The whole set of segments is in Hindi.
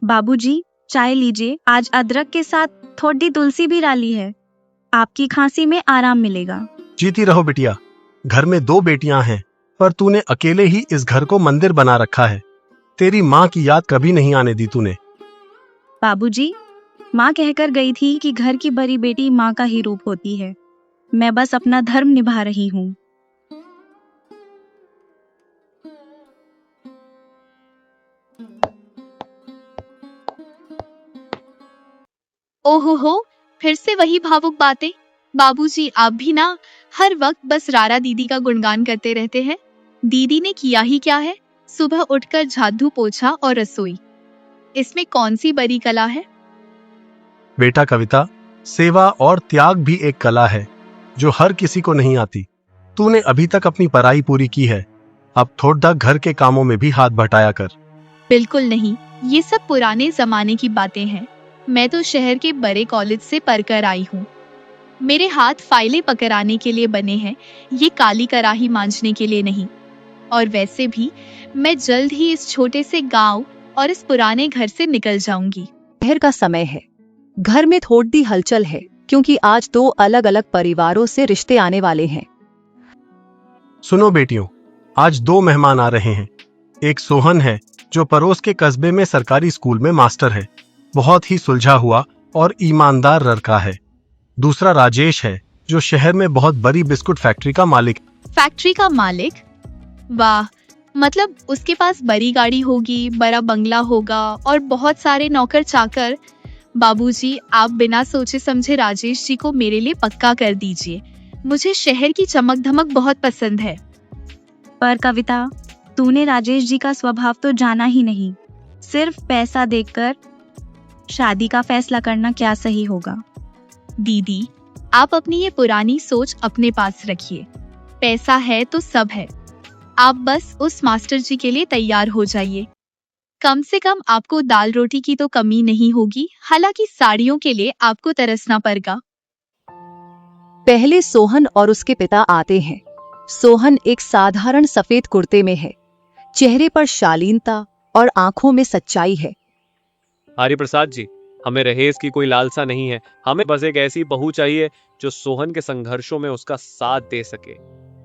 बाबूजी, चाय लीजिए। आज अदरक के साथ थोड़ी तुलसी भी डाली है, आपकी खांसी में आराम मिलेगा। जीती रहो बिटिया। घर में 2 बेटियां हैं, पर तूने अकेले ही इस घर को मंदिर बना रखा है। तेरी माँ की याद कभी नहीं आने दी तूने। बाबूजी, माँ कहकर गई थी कि घर की बड़ी बेटी माँ का ही रूप होती है। मैं बस अपना धर्म निभा रही हूँ। ओहो हो, फिर से वही भावुक बातें। बाबूजी, आप भी ना हर वक्त बस रारा दीदी का गुणगान करते रहते हैं। दीदी ने किया ही क्या है? सुबह उठकर झाड़ू पोछा और रसोई। इसमें कौन सी बड़ी कला है? बेटा कविता, सेवा और त्याग भी एक कला है जो हर किसी को नहीं आती। तूने अभी तक अपनी पढ़ाई पूरी की है, अब थोड़ा घर के कामों में भी हाथ बटाया कर। बिल्कुल नहीं, ये सब पुराने जमाने की बातें हैं। मैं तो शहर के बड़े कॉलेज से पढ़कर आई हूँ। मेरे हाथ फाइलें पकड़ाने के लिए बने हैं, ये काली कराही मांजने के लिए नहीं। और वैसे भी मैं जल्द ही इस छोटे से गांव और इस पुराने घर से निकल जाऊंगी। दोपहर का समय है। घर में थोड़ी हलचल है क्योंकि आज 2 अलग-अलग परिवारों से रिश्ते आने वाले हैं। सुनो बेटियों, आज 2 मेहमान आ रहे हैं। एक सोहन है जो पड़ोस के कस्बे में सरकारी स्कूल में मास्टर है, बहुत ही सुलझा हुआ और ईमानदार लड़का है। दूसरा राजेश है जो शहर में बहुत बड़ी बिस्कुट फैक्ट्री का मालिक। फैक्ट्री का मालिक? वाह, मतलब उसके पास बड़ी गाड़ी होगी, बड़ा बंगला होगा और बहुत सारे नौकर चाकर। बाबूजी, आप बिना सोचे समझे राजेश जी को मेरे लिए पक्का कर दीजिए। मुझे शहर की चमक धमक बहुत पसंद है। पर कविता, तूने राजेश जी का स्वभाव तो जाना ही नहीं। सिर्फ पैसा देखकर शादी का फैसला करना क्या सही होगा? दीदी, आप अपनी ये पुरानी सोच अपने पास रखिए। पैसा है तो सब है। आप बस उस मास्टर जी के लिए तैयार हो जाइए। कम से कम आपको दाल रोटी की तो कमी नहीं होगी, हालांकि साड़ियों के लिए आपको तरसना पड़ेगा। पहले सोहन और उसके पिता आते हैं। सोहन एक साधारण सफेद कुर्ते में है, चेहरे पर शालीनता और आंखों में सच्चाई है। हरिप्रसाद जी, हमें रहेस की कोई लालसा नहीं है। हमें बस एक ऐसी बहू चाहिए जो सोहन के संघर्षों में उसका साथ दे सके।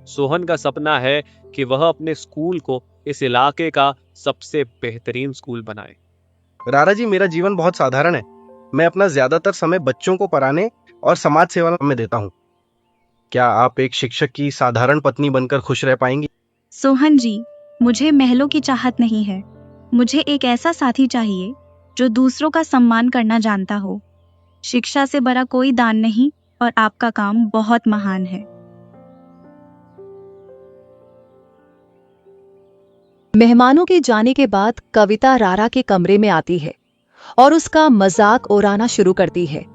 सोहन का सपना है कि वह अपने स्कूल को इस इलाके का सबसे बेहतरीन स्कूल बनाए। रारा जी, मेरा जीवन बहुत साधारण है। मैं अपना ज्यादातर समय बच्चों को पढ़ाने और समाज सेवा में देता हूँ। क्या आप एक शिक्षक की साधारण पत्नी बनकर खुश रह पाएंगी? सोहन जी, मुझे महलों की चाहत नहीं है। मुझे एक ऐसा साथी चाहिए जो दूसरों का सम्मान करना जानता हो। शिक्षा से बड़ा कोई दान नहीं और आपका काम बहुत महान है। मेहमानों के जाने के बाद कविता रारा के कमरे में आती है और उसका मजाक उड़ाना शुरू करती है।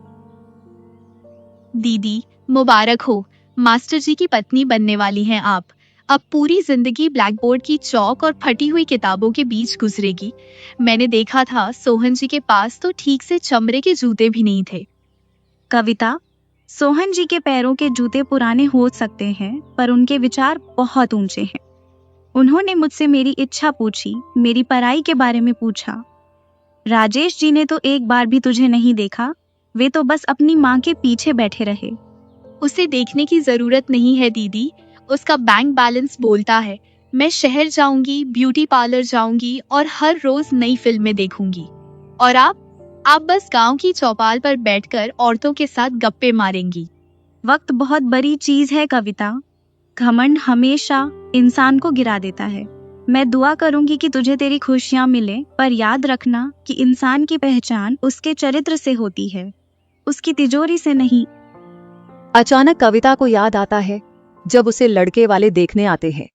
दीदी, मुबारक हो, मास्टर जी की पत्नी बनने वाली हैं आप। अब पूरी जिंदगी ब्लैक बोर्ड की चौक और फटी हुई किताबों के बीच गुजरेगी। मैंने देखा था सोहन जी के पास तो ठीक से चमड़े के जूते भी नहीं थे। कविता, सोहन जी के पैरों के जूते पुराने हो सकते हैं, पर उनके विचार बहुत ऊंचे हैं। उन्होंने मुझसे मेरी इच्छा पूछी, मेरी पढ़ाई के बारे में पूछा। राजेश जी ने तो एक बार भी तुझे नहीं देखा, वे तो बस अपनी माँ के पीछे बैठे रहे। उसे देखने की जरूरत नहीं है दीदी, उसका बैंक बैलेंस बोलता है। मैं शहर जाऊंगी, ब्यूटी पार्लर जाऊंगी और हर रोज नई फिल्में देखूंगी। और आप बस गांव की चौपाल पर बैठकर औरतों के साथ गप्पे मारेंगी। वक्त बहुत बड़ी चीज है कविता। घमंड हमेशा इंसान को गिरा देता है। मैं दुआ करूंगी कि तुझे तेरी खुशियां मिले, पर याद रखना कि इंसान की पहचान उसके चरित्र से होती है, उसकी तिजोरी से नहीं। अचानक कविता को याद आता है जब उसे लड़के वाले देखने आते हैं।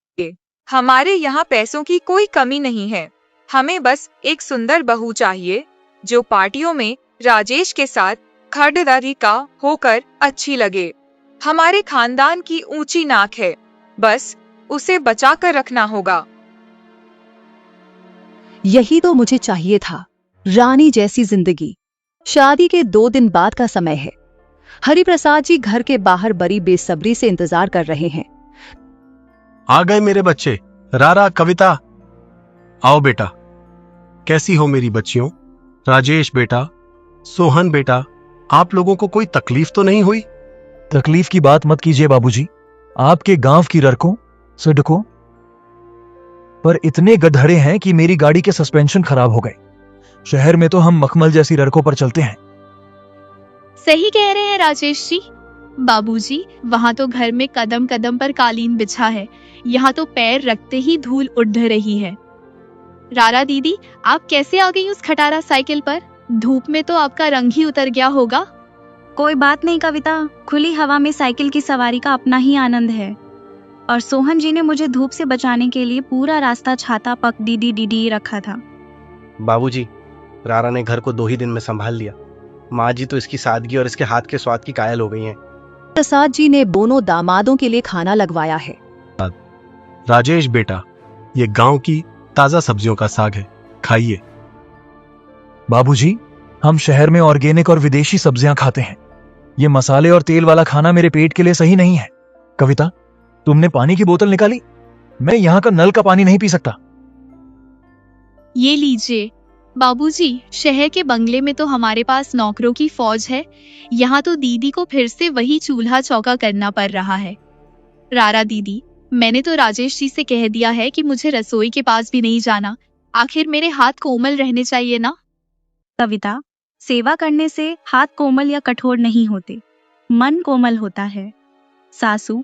हमारे यहाँ पैसों की कोई कमी नहीं है। हमें बस एक सुंदर बहू चाहिए जो पार्टियों में राजेश के साथ खड़दारी का होकर अच्छी लगे। हमारे खानदान की ऊंची नाक है, बस उसे बचा कर रखना होगा। यही तो मुझे चाहिए था, रानी जैसी जिंदगी। शादी के 2 दिन बाद का समय है। हरिप्रसाद जी घर के बाहर बड़ी बेसब्री से इंतजार कर रहे हैं। आ गए मेरे बच्चे। रारा, कविता, आओ बेटा। कैसी हो मेरी बच्चियों? राजेश बेटा, सोहन बेटा, आप लोगों को कोई तकलीफ तो नहीं हुई? तकलीफ की बात मत कीजिए बाबूजी। आपके गांव की रड़कों, सड़कों पर इतने गड्ढे हैं कि मेरी गाड़ी के सस्पेंशन खराब हो गए। शहर में तो हम मखमल जैसी सड़कों पर चलते हैं। सही कह रहे हैं राजेश जी। बाबूजी, वहाँ तो घर में कदम कदम पर कालीन बिछा है, यहाँ तो पैर रखते ही धूल उड़ रही है। रारा दीदी, आप कैसे आ गई उस खटारा साइकिल पर? धूप में तो आपका रंग ही उतर गया होगा। कोई बात नहीं कविता, खुली हवा में साइकिल की सवारी का अपना ही आनंद है। और सोहन जी ने मुझे धूप से बचाने के लिए पूरा रास्ता छाता पक डी रखा था। बाबूजी, रारा ने घर को 2 ही दिन में संभाल लिया। माँ जी तो इसकी सादगी और इसके हाथ के स्वाद की कायल हो गई हैं। प्रसाद जी ने दोनों दामादों के लिए खाना लगवाया है। राजेश बेटा, ये गांव की ताजा सब्जियों का साग है, खाइए। बाबूजी, हम शहर में ऑर्गेनिक और विदेशी सब्जियां खाते हैं। ये मसाले और तेल वाला खाना मेरे पेट के लिए सही नहीं है। कविता, तुमने पानी की बोतल निकाली? मैं यहाँ का नल का पानी नहीं पी सकता। ये लीजिए। बाबूजी, शहर के बंगले में तो हमारे पास नौकरों की फौज है, यहाँ तो दीदी को फिर से वही चूल्हा चौका करना पड़ रहा है। रारा दीदी, मैंने तो राजेश जी से कह दिया है कि मुझे रसोई के पास भी नहीं जाना। आखिर मेरे हाथ कोमल रहने चाहिए ना। कविता, सेवा करने से हाथ कोमल या कठोर नहीं होते, मन कोमल होता है। सासू,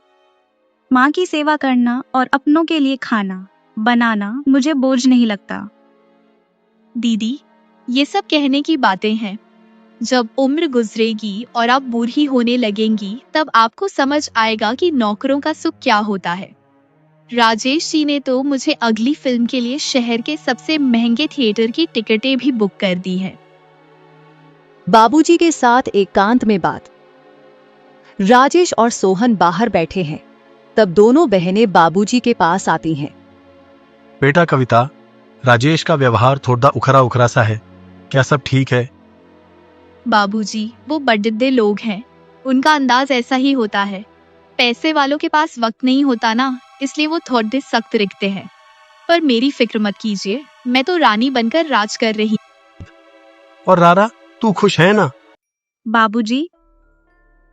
माँ की सेवा करना और अपनों के लिए खाना बनाना मुझे बोझ नहीं लगता। दीदी, ये सब कहने की बातें हैं। जब उम्र गुजरेगी और आप बूढ़ी होने लगेंगी, तब आपको समझ आएगा कि नौकरों का सुख क्या होता है। राजेश जी ने तो मुझे अगली फिल्म के लिए शहर के सबसे महंगे थिएटर की टिकटें भी बुक कर दी हैं। बाबूजी के साथ एकांत में बात। राजेश और सोहन बाहर बैठे हैं, तब दोनों बहनें बाबूजी के पास आती हैं। बेटा कविता, राजेश का व्यवहार थोड़ा उखरा उखरा सा है, क्या सब ठीक है? बाबूजी, वो बड़े लोग हैं, उनका अंदाज ऐसा ही होता है। पैसे वालों के पास वक्त नहीं होता ना, इसलिए वो थोड़े सख्त दिखते हैं। पर मेरी फिक्र मत कीजिए, मैं तो रानी बनकर राज कर रही। और रारा, तू खुश है ना? बाबूजी,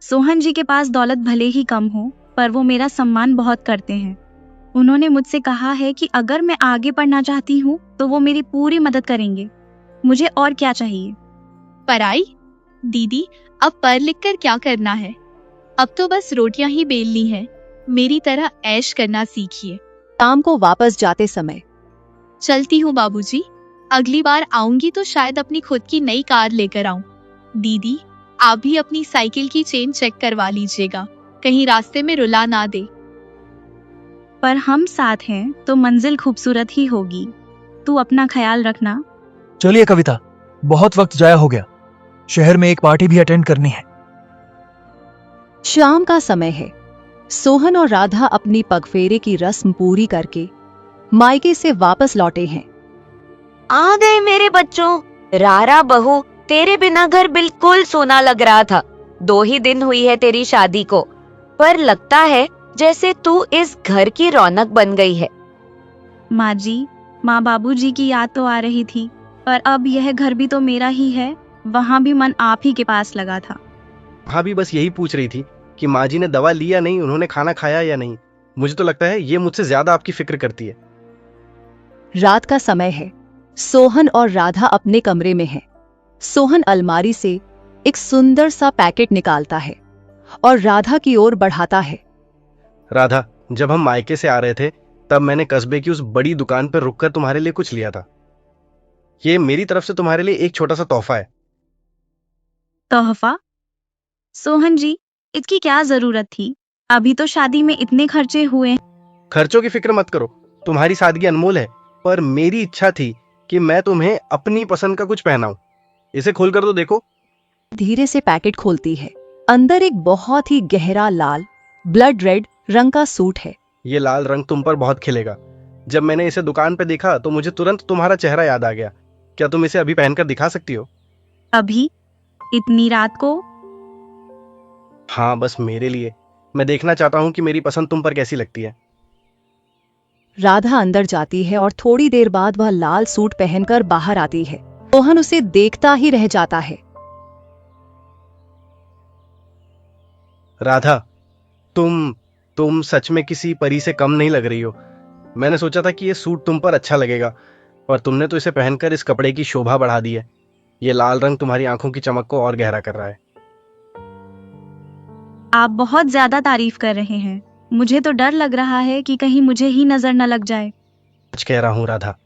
सोहन जी के पास दौलत भले ही कम हो, पर वो मेरा सम्मान बहुत करते हैं। उन्होंने मुझसे कहा है कि अगर मैं आगे पढ़ना चाहती हूँ तो वो मेरी पूरी मदद करेंगे। मुझे और क्या चाहिए? पढ़ाई? दीदी, अब पढ़ लिख कर क्या करना है? अब तो बस रोटियां ही बेलनी है। मेरी तरह ऐश करना सीखिए। शाम को वापस जाते समय। चलती हूँ बाबूजी, अगली बार आऊंगी तो शायद अपनी खुद की नई कार लेकर आऊं। दीदी, आप भी अपनी साइकिल की चेन चेक करवा लीजिएगा, कहीं रास्ते में रुला ना दे। पर हम साथ हैं तो मंजिल खूबसूरत ही होगी। तू अपना ख्याल रखना। चलिए कविता, बहुत वक्त जाया हो गया, शहर में एक पार्टी भी अटेंड करनी है। शाम का समय है। सोहन और राधा अपनी पगफेरे की रस्म पूरी करके मायके से वापस लौटे हैं। आ गए मेरे बच्चों। रारा बहू, तेरे बिना घर बिल्कुल सोना लग रहा था। 2 ही दिन हुई है तेरी शादी को, पर लगता है जैसे तू इस घर की रौनक बन गई है। माँ जी, माँ बाबूजी की याद तो आ रही थी, पर अब यह घर भी तो मेरा ही है। वहाँ भी मन आप ही के पास लगा था। हाँ, भी बस यही पूछ रही थी कि माँ जी ने दवा ली या नहीं, उन्होंने खाना खाया या नहीं। मुझे तो लगता है ये मुझसे ज्यादा आपकी फिक्र करती है। रात का समय है। सोहन और राधा अपने कमरे में हैं। सोहन अलमारी से एक सुंदर सा पैकेट निकालता है और राधा की ओर बढ़ाता है। राधा, जब हम मायके से आ रहे थे तब मैंने कस्बे की उस बड़ी दुकान पर रुककर तुम्हारे लिए कुछ लिया था। ये मेरी तरफ से तुम्हारे लिए एक छोटा सा तोहफा है। तोहफा? सोहन जी, इसकी क्या जरूरत थी? अभी तो शादी में इतने खर्चे हुए। खर्चों की फिक्र मत करो, तुम्हारी सादगी अनमोल है, पर मेरी इच्छा थी कि मैं तुम्हें अपनी पसंद का कुछ पहनाऊं। इसे खोलकर तो देखो। धीरे से पैकेट खोलती है। अंदर एक बहुत ही गहरा लाल ब्लड रेड रंग का सूट है। ये लाल रंग तुम पर बहुत खिलेगा। जब मैंने इसे दुकान पे देखा तो मुझे तुरंत तुम्हारा चेहरा याद आ गया। क्या तुम इसे अभी पहनकर दिखा सकती हो? अभी? इतनी रात को? हाँ, बस मेरे लिए। मैं देखना चाहता हूँ कि मेरी पसंद तुम पर कैसी लगती है। राधा अंदर जाती है और थोड़ी देर बाद वह लाल सूट पहनकर बाहर आती है। सोहन उसे देखता ही रह जाता है। राधा, तुम सच में किसी परी से कम नहीं लग रही हो। मैंने सोचा था कि ये सूट तुम पर अच्छा लगेगा, और तुमने तो इसे पहनकर इस कपड़े की शोभा बढ़ा दी है। ये लाल रंग तुम्हारी आंखों की चमक को और गहरा कर रहा है। आप बहुत ज्यादा तारीफ कर रहे हैं। मुझे तो डर लग रहा है कि कहीं मुझे ही नजर न लग जाए। सच कह रहा हूँ राधा,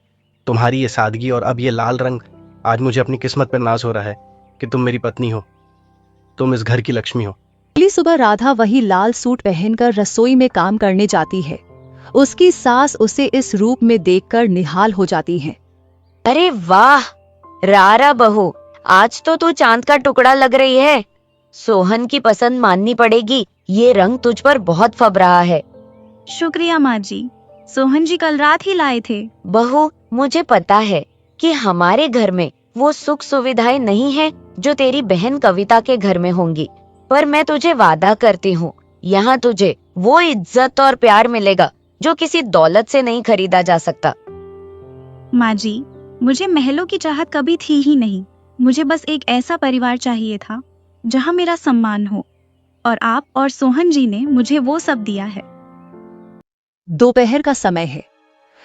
तुम्हारी ये सादगी और अब ये लाल रंग, आज मुझे अपनी किस्मत पर नाज हो रहा है कि तुम मेरी पत्नी हो। तुम इस घर की लक्ष्मी हो। अगली सुबह राधा वही लाल सूट पहनकर रसोई में काम करने जाती है। उसकी सास उसे इस रूप में देखकर निहाल हो जाती है। अरे वाह रारा बहू, आज तो तू चांद का टुकड़ा लग रही है। सोहन की पसंद माननी पड़ेगी, ये रंग तुझ पर बहुत फब रहा है। शुक्रिया माँ जी, सोहन जी कल रात ही लाए थे। बहू, मुझे पता है कि हमारे घर में वो सुख सुविधाएं नहीं है जो तेरी बहन कविता के घर में होंगी, पर मैं तुझे वादा करती हूँ, यहाँ तुझे वो इज्जत और प्यार मिलेगा जो किसी दौलत से नहीं खरीदा जा सकता। माँ जी, मुझे महलों की चाहत कभी थी ही नहीं। मुझे बस एक ऐसा परिवार चाहिए था जहाँ मेरा सम्मान हो, और आप और सोहन जी ने मुझे वो सब दिया है। दोपहर का समय है,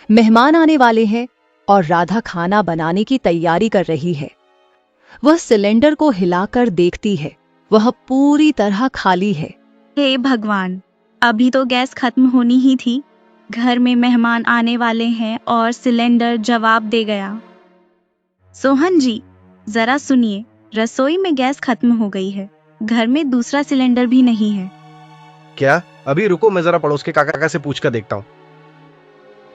मेहमान आने वाले हैं और राधा खाना बनाने की तैयारी कर रही है। वह सिलेंडर को हिलाकर देखती है, वह पूरी तरह खाली है। हे भगवान, अभी तो गैस खत्म होनी ही थी। घर में मेहमान आने वाले हैं और सिलेंडर जवाब दे गया। सोहन जी, जरा सुनिए, रसोई में गैस खत्म हो गई है। घर में दूसरा सिलेंडर भी नहीं है। क्या? अभी रुको, मैं जरा पड़ोस के काका से पूछ कर देखता हूँ।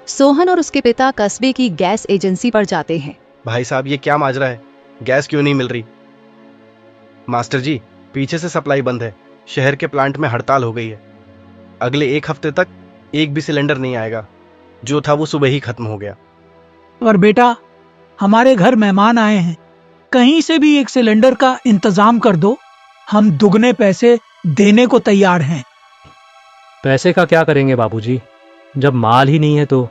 सोहन और उसके पिता कस्बे की गैस एजेंसी पर जाते हैं। भाई साहब, ये क्या माजरा है? गैस क्यों नहीं मिल रही? मास्टर जी, पीछे से सप्लाई बंद है। शहर के प्लांट में हड़ताल हो गई है। अगले 1 हफ्ते तक एक भी सिलेंडर नहीं आएगा। जो था वो सुबह ही खत्म हो गया। और बेटा, हमारे घर मेहमान आए हैं, कहीं से भी एक सिलेंडर का इंतजाम कर दो। हम दुगने पैसे देने को तैयार हैं। पैसे का क्या करेंगे बाबूजी? जब माल ही नहीं है तो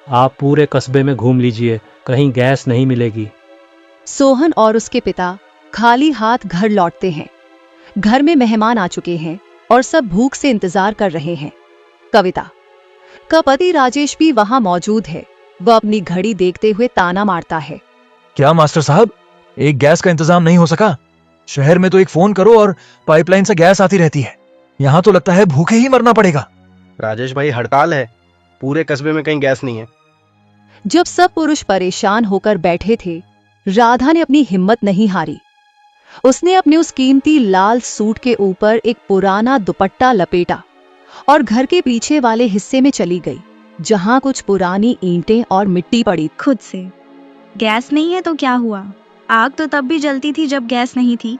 आप पूरे कस्बे में घूम लीजिए, कहीं गैस नहीं मिलेगी। सोहन और उसके पिता खाली हाथ घर लौटते हैं। घर में मेहमान आ चुके हैं और सब भूख से इंतजार कर रहे हैं। कविता का पति राजेश भी वहां मौजूद है। वह अपनी घड़ी देखते हुए ताना मारता है। क्या मास्टर साहब, एक गैस का इंतजाम नहीं हो सका? शहर में तो एक फोन करो और पाइपलाइन से गैस आती रहती है। यहाँ तो लगता है भूखे ही मरना पड़ेगा। राजेश भाई, हड़ताल है, पूरे कस्बे में कहीं गैस नहीं है। जब सब पुरुष परेशान होकर बैठे थे, राधा ने अपनी हिम्मत नहीं हारी। उसने अपने उस कीमती लाल सूट के ऊपर एक पुराना दुपट्टा लपेटा और घर के पीछे वाले हिस्से में चली गई, जहां कुछ पुरानी ईंटें और मिट्टी पड़ी। खुद से गैस नहीं है तो क्या हुआ? आग तो तब भी जलती थी जब गैस नहीं थी।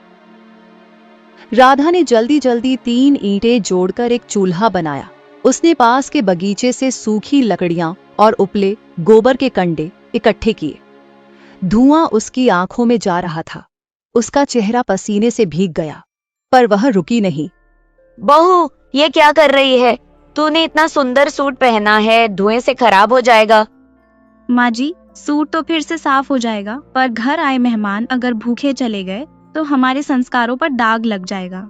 राधा ने जल्दी जल्दी 3 ईंटें जोड़कर एक चूल्हा बनाया। उसने पास के बगीचे से सूखी लकड़ियां और उपले गोबर के कंडे इकट्ठे किए। धुआं उसकी आंखों में जा रहा था। उसका चेहरा पसीने से भीग गया, पर वह रुकी नहीं। बहू, ये क्या कर रही है? तूने इतना सुंदर सूट पहना है, धुएं से खराब हो जाएगा। माँ जी, सूट तो फिर से साफ हो जाएगा, पर घर आए मेहमान अगर भूखे चले गए तो हमारे संस्कारों पर दाग लग जाएगा।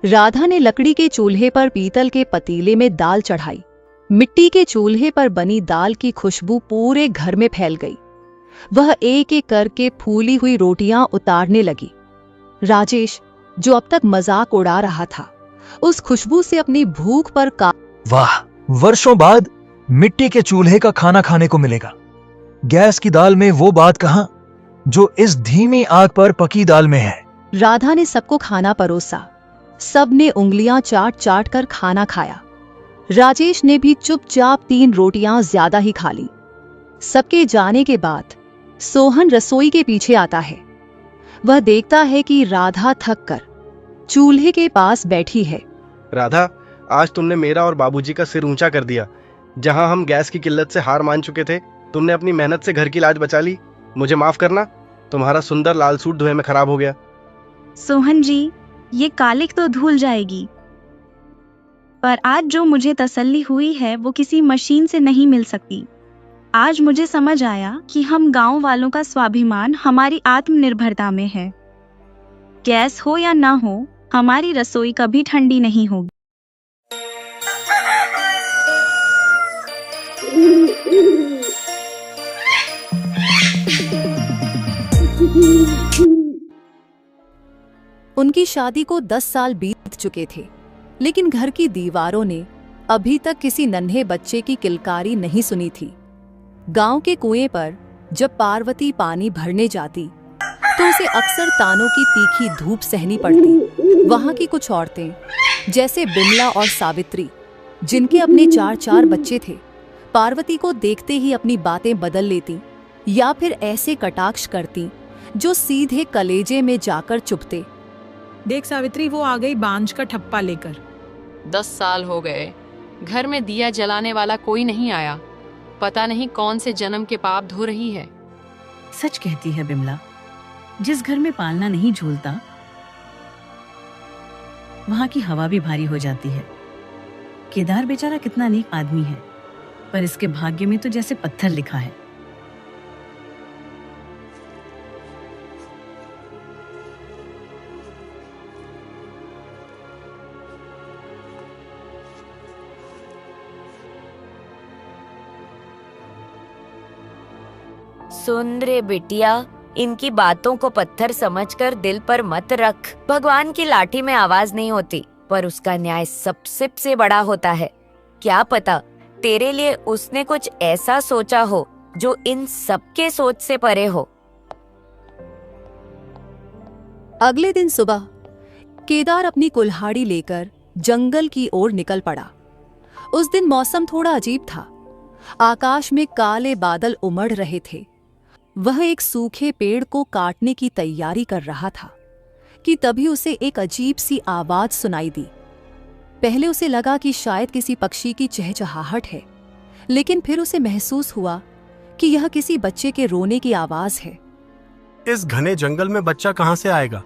राधा ने लकड़ी के चूल्हे पर पीतल के पतीले में दाल चढ़ाई। मिट्टी के चूल्हे पर बनी दाल की खुशबू पूरे घर में फैल गई। वह एक एक करके फूली हुई रोटियां उतारने लगी। राजेश, जो अब तक मजाक उड़ा रहा था, उस खुशबू से अपनी भूख पर वाह, वर्षों बाद मिट्टी के चूल्हे का खाना खाने को मिलेगा। गैस की दाल में वो बात कहां जो इस धीमी आग पर पकी दाल में है। राधा ने सबको खाना परोसा। सबने उंगलियां चाट चाट कर खाना खाया। राजेश ने भी चुपचाप 3 रोटियां ज्यादा ही खा ली। सबके जाने के बाद सोहन रसोई के पीछे आता है। वह देखता है कि राधा थक कर चूल्हे के पास बैठी है। राधा, आज तुमने मेरा और बाबूजी का सिर ऊंचा कर दिया। जहां हम गैस की किल्लत से हार मान चुके थे, तुमने अपनी मेहनत से घर की लाज बचा ली। मुझे माफ करना, तुम्हारा सुंदर लाल सूट धुएं में खराब हो गया। सोहन जी, ये कालिक तो धुल जाएगी, पर आज जो मुझे तसल्ली हुई है वो किसी मशीन से नहीं मिल सकती। आज मुझे समझ आया कि हम गांव वालों का स्वाभिमान हमारी आत्मनिर्भरता में है। गैस हो या ना हो, हमारी रसोई कभी ठंडी नहीं होगी। उनकी शादी को 10 साल बीत चुके थे, लेकिन घर की दीवारों ने अभी तक किसी नन्हे बच्चे की किलकारी नहीं सुनी थी। गांव के कुएं पर जब पार्वती पानी भरने जाती तो उसे अक्सर तानों की तीखी धूप सहनी पड़ती। वहां की कुछ औरतें, जैसे बिमला और सावित्री, जिनके अपने 4-4 बच्चे थे, पार्वती को देखते ही अपनी बातें बदल लेती या फिर ऐसे कटाक्ष करती जो सीधे कलेजे में जाकर चुभते। देख सावित्री, वो आ गई बांझ का ठप्पा लेकर। 10 साल हो गए, घर में दिया जलाने वाला कोई नहीं आया। पता नहीं कौन से जन्म के पाप धो रही है। सच कहती है बिमला, जिस घर में पालना नहीं झूलता वहां की हवा भी भारी हो जाती है। केदार बेचारा कितना नेक आदमी है, पर इसके भाग्य में तो जैसे पत्थर लिखा है। सुन रे बिटिया, इनकी बातों को पत्थर समझकर दिल पर मत रख। भगवान की लाठी में आवाज नहीं होती, पर उसका न्याय सबसे बड़ा होता है। क्या पता तेरे लिए उसने कुछ ऐसा सोचा हो जो इन सबके सोच से परे हो। अगले दिन सुबह केदार अपनी कुल्हाड़ी लेकर जंगल की ओर निकल पड़ा। उस दिन मौसम थोड़ा अजीब था। आकाश में काले बादल उमड़ रहे थे। वह एक सूखे पेड़ को काटने की तैयारी कर रहा था कि तभी उसे एक अजीब सी आवाज सुनाई दी। पहले उसे लगा कि शायद किसी पक्षी की चहचहाहट है, लेकिन फिर उसे महसूस हुआ कि यह किसी बच्चे के रोने की आवाज है। इस घने जंगल में बच्चा कहां से आएगा?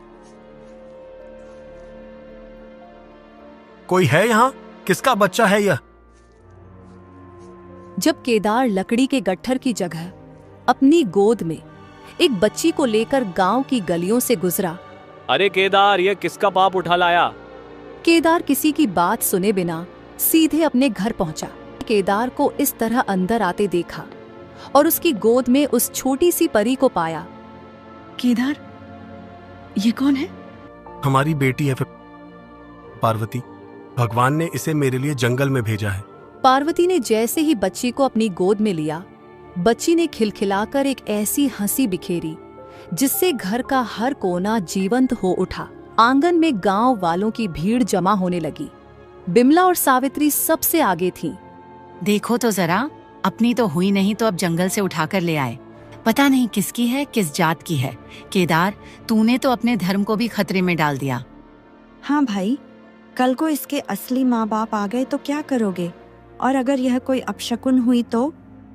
कोई है यहाँ? किसका बच्चा है यह? जब केदार लकड़ी के गट्ठर की जगह अपनी गोद में एक बच्ची को लेकर गांव की गलियों से गुजरा। अरे केदार, यह किसका पाप उठा लाया? केदार किसी की बात सुने बिना सीधे अपने घर पहुंचा। केदार को इस तरह अंदर आते देखा और उसकी गोद में उस छोटी सी परी को पाया। केदार, ये कौन है? हमारी बेटी है पार्वती। भगवान ने इसे मेरे लिए जंगल में भेजा है। पार्वती ने जैसे ही बच्ची को अपनी गोद में लिया, बच्ची ने खिलखिलाकर एक ऐसी हंसी बिखेरी जिससे घर का हर कोना जीवंत हो उठा। आंगन में गांव वालों की भीड़ जमा होने लगी। बिमला और सावित्री सबसे आगे थीं। देखो तो जरा, अपनी तो हुई नहीं तो अब जंगल से उठाकर ले आए। पता नहीं किसकी है, किस जात की है। केदार, तूने तो अपने धर्म को भी खतरे में डाल दिया। हाँ भाई, कल को इसके असली माँ बाप आ गए तो क्या करोगे? और अगर यह कोई अपशकुन हुई तो?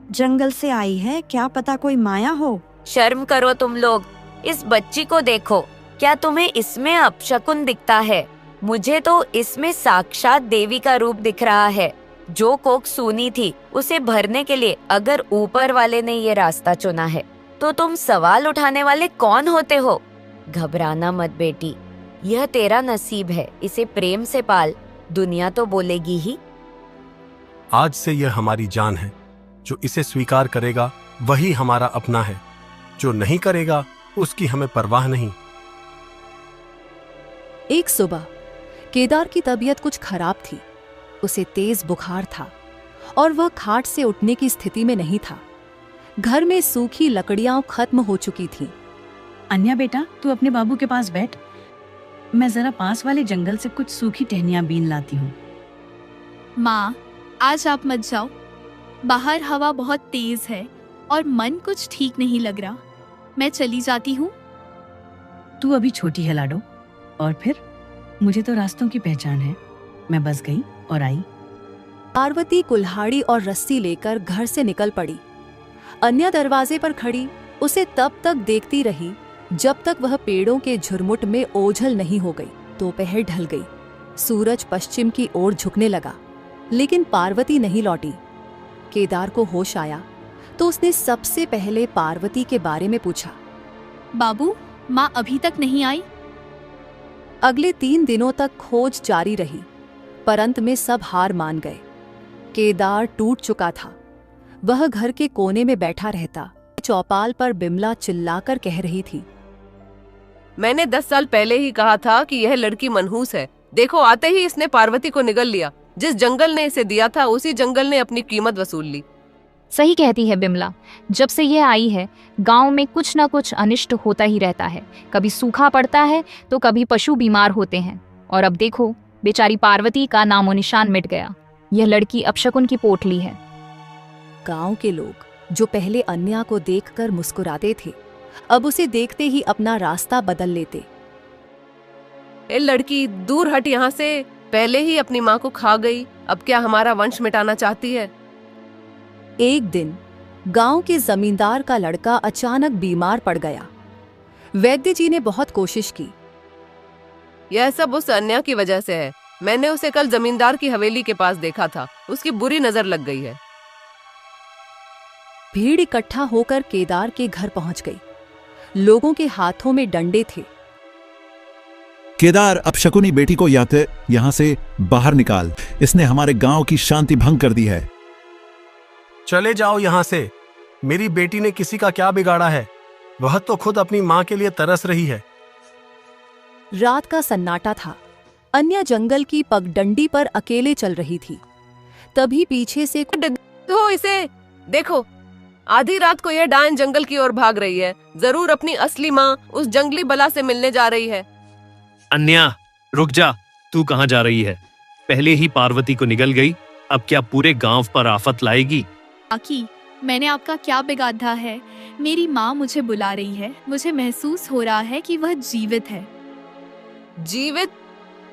जंगल से आई है, क्या पता कोई माया हो। शर्म करो तुम लोग, इस बच्ची को देखो। क्या तुम्हें इसमें अपशकुन दिखता है? मुझे तो इसमें साक्षात देवी का रूप दिख रहा है। जो कोख सूनी थी उसे भरने के लिए अगर ऊपर वाले ने ये रास्ता चुना है तो तुम सवाल उठाने वाले कौन होते हो? घबराना मत बेटी, यह तेरा नसीब है। इसे प्रेम से पाल, दुनिया तो बोलेगी ही। आज से यह हमारी जान है। जो इसे स्वीकार करेगा वही हमारा अपना है, जो नहीं करेगा उसकी हमें परवाह नहीं। एक सुबह केदार की तबीयत कुछ खराब थी। उसे तेज बुखार था और वह खाट से उठने की स्थिति में नहीं था। घर में सूखी लकड़ियां खत्म हो चुकी थीं। अन्या बेटा, तू अपने बाबू के पास बैठ। मैं जरा पास वाले जंगल से कुछ सूखी टहनियां बीन लाती हूँ। माँ, आज आप मत जाओ। बाहर हवा बहुत तेज है और मन कुछ ठीक नहीं लग रहा। मैं चली जाती हूँ। तू अभी छोटी है लाडो, और फिर मुझे तो रास्तों की पहचान है। मैं बस गई और आई। पार्वती कुल्हाड़ी और रस्सी लेकर घर से निकल पड़ी। अन्या दरवाजे पर खड़ी उसे तब तक देखती रही जब तक वह पेड़ों के झुरमुट में ओझल नहीं हो गई। दोपहर ढल गई, सूरज पश्चिम की ओर झुकने लगा, लेकिन पार्वती नहीं लौटी। केदार को होश आया तो उसने सबसे पहले पार्वती के बारे में पूछा। बाबू, माँ अभी तक नहीं आई? अगले 3 दिनों तक खोज जारी रही, पर अंत में सब हार मान गए। केदार टूट चुका था। वह घर के कोने में बैठा रहता। चौपाल पर बिमला चिल्लाकर कह रही थी, मैंने 10 साल पहले ही कहा था कि यह लड़की मनहूस है। देखो, आते ही इसने पार्वती को निगल लिया। जिस जंगल ने इसे दिया था उसी जंगल ने अपनी कीमत वसूल ली। सही कहती है बिमला। जब से यह आई है गांव में कुछ न कुछ अनिष्ट होता ही रहता है। कभी सूखा पड़ता है तो कभी पशु बीमार होते हैं, और अब देखो बेचारी पार्वती का नामो निशान मिट गया। यह लड़की अपशकुन की पोटली है। गांव के लोग जो पहले अन्या को देखकर मुस्कुराते थे, अब उसे देखते ही अपना रास्ता बदल लेते। ए लड़की, दूर हट यहाँ से। पहले ही अपनी माँ को खा गई, अब क्या हमारा वंश मिटाना चाहती है? एक दिन गांव के जमींदार का लड़का अचानक बीमार पड़ गया। वैद्य जी ने बहुत कोशिश की। यह सब उस अन्या की वजह से है। मैंने उसे कल जमींदार की हवेली के पास देखा था। उसकी बुरी नजर लग गई है। भीड़ इकट्ठा होकर केदार के घर पहुंच गई। लोगों के हाथों में डंडे थे। केदार, अपशकुनी बेटी को यहाँ से बाहर निकाल। इसने हमारे गांव की शांति भंग कर दी है। चले जाओ यहाँ से। मेरी बेटी ने किसी का क्या बिगाड़ा है? वह तो खुद अपनी माँ के लिए तरस रही है। रात का सन्नाटा था। अन्या जंगल की पगडंडी पर अकेले चल रही थी। तभी पीछे से तो इसे देखो, आधी रात को यह डायन जंगल की ओर भाग रही है। जरूर अपनी असली माँ उस जंगली बला से मिलने जा रही है। अन्या, रुक जा। तू कहाँ जा रही है? पहले ही पार्वती को निगल गई, अब क्या पूरे गांव पर आफत लाएगी? आकी, मैंने आपका क्या बिगाड़ा है? मेरी माँ मुझे बुला रही है। मुझे महसूस हो रहा है कि वह जीवित है। जीवित?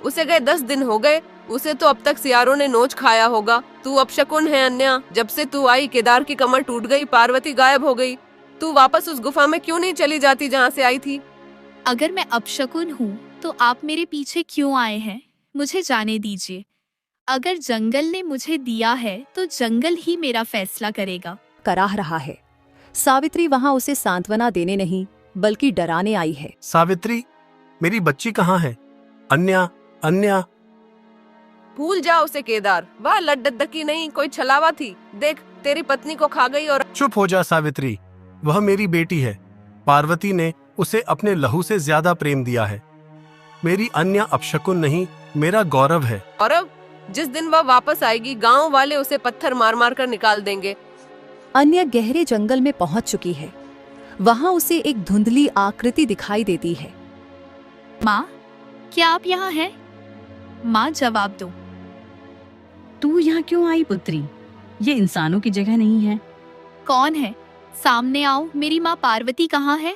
उसे गए 10 दिन हो गए। उसे तो अब तक सियारों ने नोच खाया होगा। तू अपशकुन है अन्या। जब से तू आई, केदार की कमर टूट गई, पार्वती गायब हो गई। तू वापस उस गुफा में क्यों नहीं चली जाती जहाँ से आई थी? अगर मैं अपशकुन हूँ तो आप मेरे पीछे क्यों आए हैं? मुझे जाने दीजिए। अगर जंगल ने मुझे दिया है तो जंगल ही मेरा फैसला करेगा। कराह रहा है। सावित्री वहां उसे सांत्वना देने नहीं बल्कि डराने आई है। सावित्री, मेरी बच्ची कहाँ है? अन्या, अन्या। भूल जा उसे केदार। वह लड्डकी नहीं, कोई छलावा थी। देख, तेरी पत्नी को खा गई। और चुप हो जा सावित्री। वह मेरी बेटी है। पार्वती ने उसे अपने लहू से ज्यादा प्रेम दिया है। मेरी अन्या अपशकुन नहीं, मेरा गौरव है। गौरव? जिस दिन वह वापस आएगी, गांव वाले उसे पत्थर मार मार कर निकाल देंगे। अन्या गहरे जंगल में पहुंच चुकी है। वहां उसे एक धुंधली आकृति दिखाई देती है। माँ, क्या आप यहाँ हैं? माँ, जवाब दो। तू यहाँ क्यों आई पुत्री? ये इंसानों की जगह नहीं है। कौन है? सामने आओ। मेरी माँ पार्वती कहाँ है?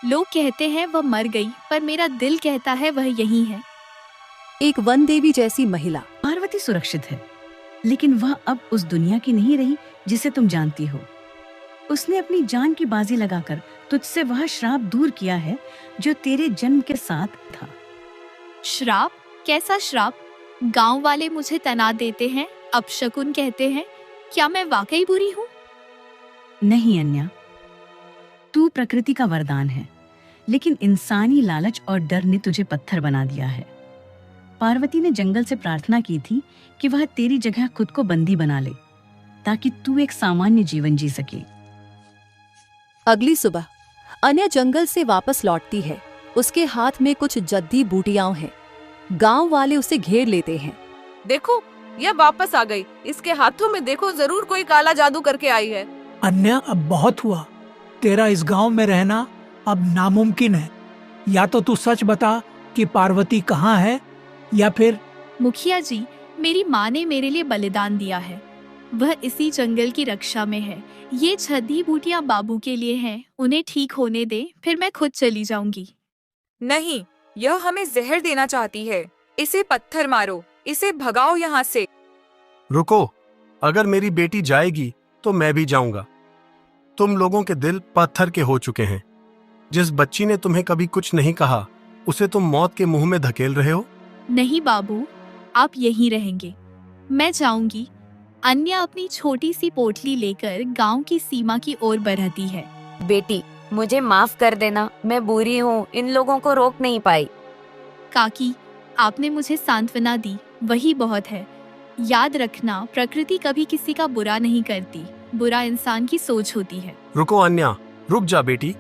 लोग कहते हैं वह मर गई, पर मेरा दिल कहता है वह यहीं है। एक वन देवी जैसी महिला। पार्वती सुरक्षित है, लेकिन वह अब उस दुनिया की नहीं रही जिसे तुम जानती हो। उसने अपनी जान की बाजी लगाकर तुझसे वह श्राप दूर किया है जो तेरे जन्म के साथ था। श्राप? कैसा श्राप? गांव वाले मुझे तना देते हैं, अपशकुन कहते हैं। क्या मैं वाकई बुरी हूँ? नहीं अन्या, तू प्रकृति का वरदान है, लेकिन इंसानी लालच और डर ने तुझे पत्थर बना दिया है। पार्वती ने जंगल से प्रार्थना की थी कि वह तेरी जगह खुद को बंदी बना ले, ताकि तू एक सामान्य जीवन जी सके। अगली सुबह अन्या जंगल से वापस लौटती है। उसके हाथ में कुछ जद्दी बूटियां हैं। गांव वाले उसे घेर लेते हैं। देखो, यह वापस आ गई। इसके हाथों में देखो, जरूर कोई काला जादू करके आई है। अन्या, अब बहुत हुआ। तेरा इस गांव में रहना अब नामुमकिन है। या तो तू सच बता कि पार्वती कहाँ है, या फिर। मुखिया जी, मेरी माँ ने मेरे लिए बलिदान दिया है। वह इसी जंगल की रक्षा में है। ये जद्दी बूटियां बाबू के लिए हैं। उन्हें ठीक होने दे, फिर मैं खुद चली जाऊंगी। नहीं, यह हमें जहर देना चाहती है। इसे पत्थर मारो, इसे भगाओ यहाँ से। रुको, अगर मेरी बेटी जाएगी तो मैं भी जाऊंगा। तुम लोगों के दिल पत्थर के हो चुके हैं। जिस बच्ची ने तुम्हें कभी कुछ नहीं कहा, उसे तुम मौत के मुंह में धकेल रहे हो। नहीं बाबू, आप यहीं रहेंगे। मैं जाऊंगी, अन्या अपनी छोटी सी पोटली लेकर गांव की सीमा की ओर बढ़ती है। बेटी, मुझे माफ कर देना, मैं बुरी हूँ, इन लोगों को रोक नहीं पाई। काकी, आपने मुझे सांत्वना दी, वही बहुत है। याद रखना, प्रकृति कभी किसी का बुरा नहीं करती, बुरा इंसान की सोच होती है। रुको अन्या, रुक जा बेटी।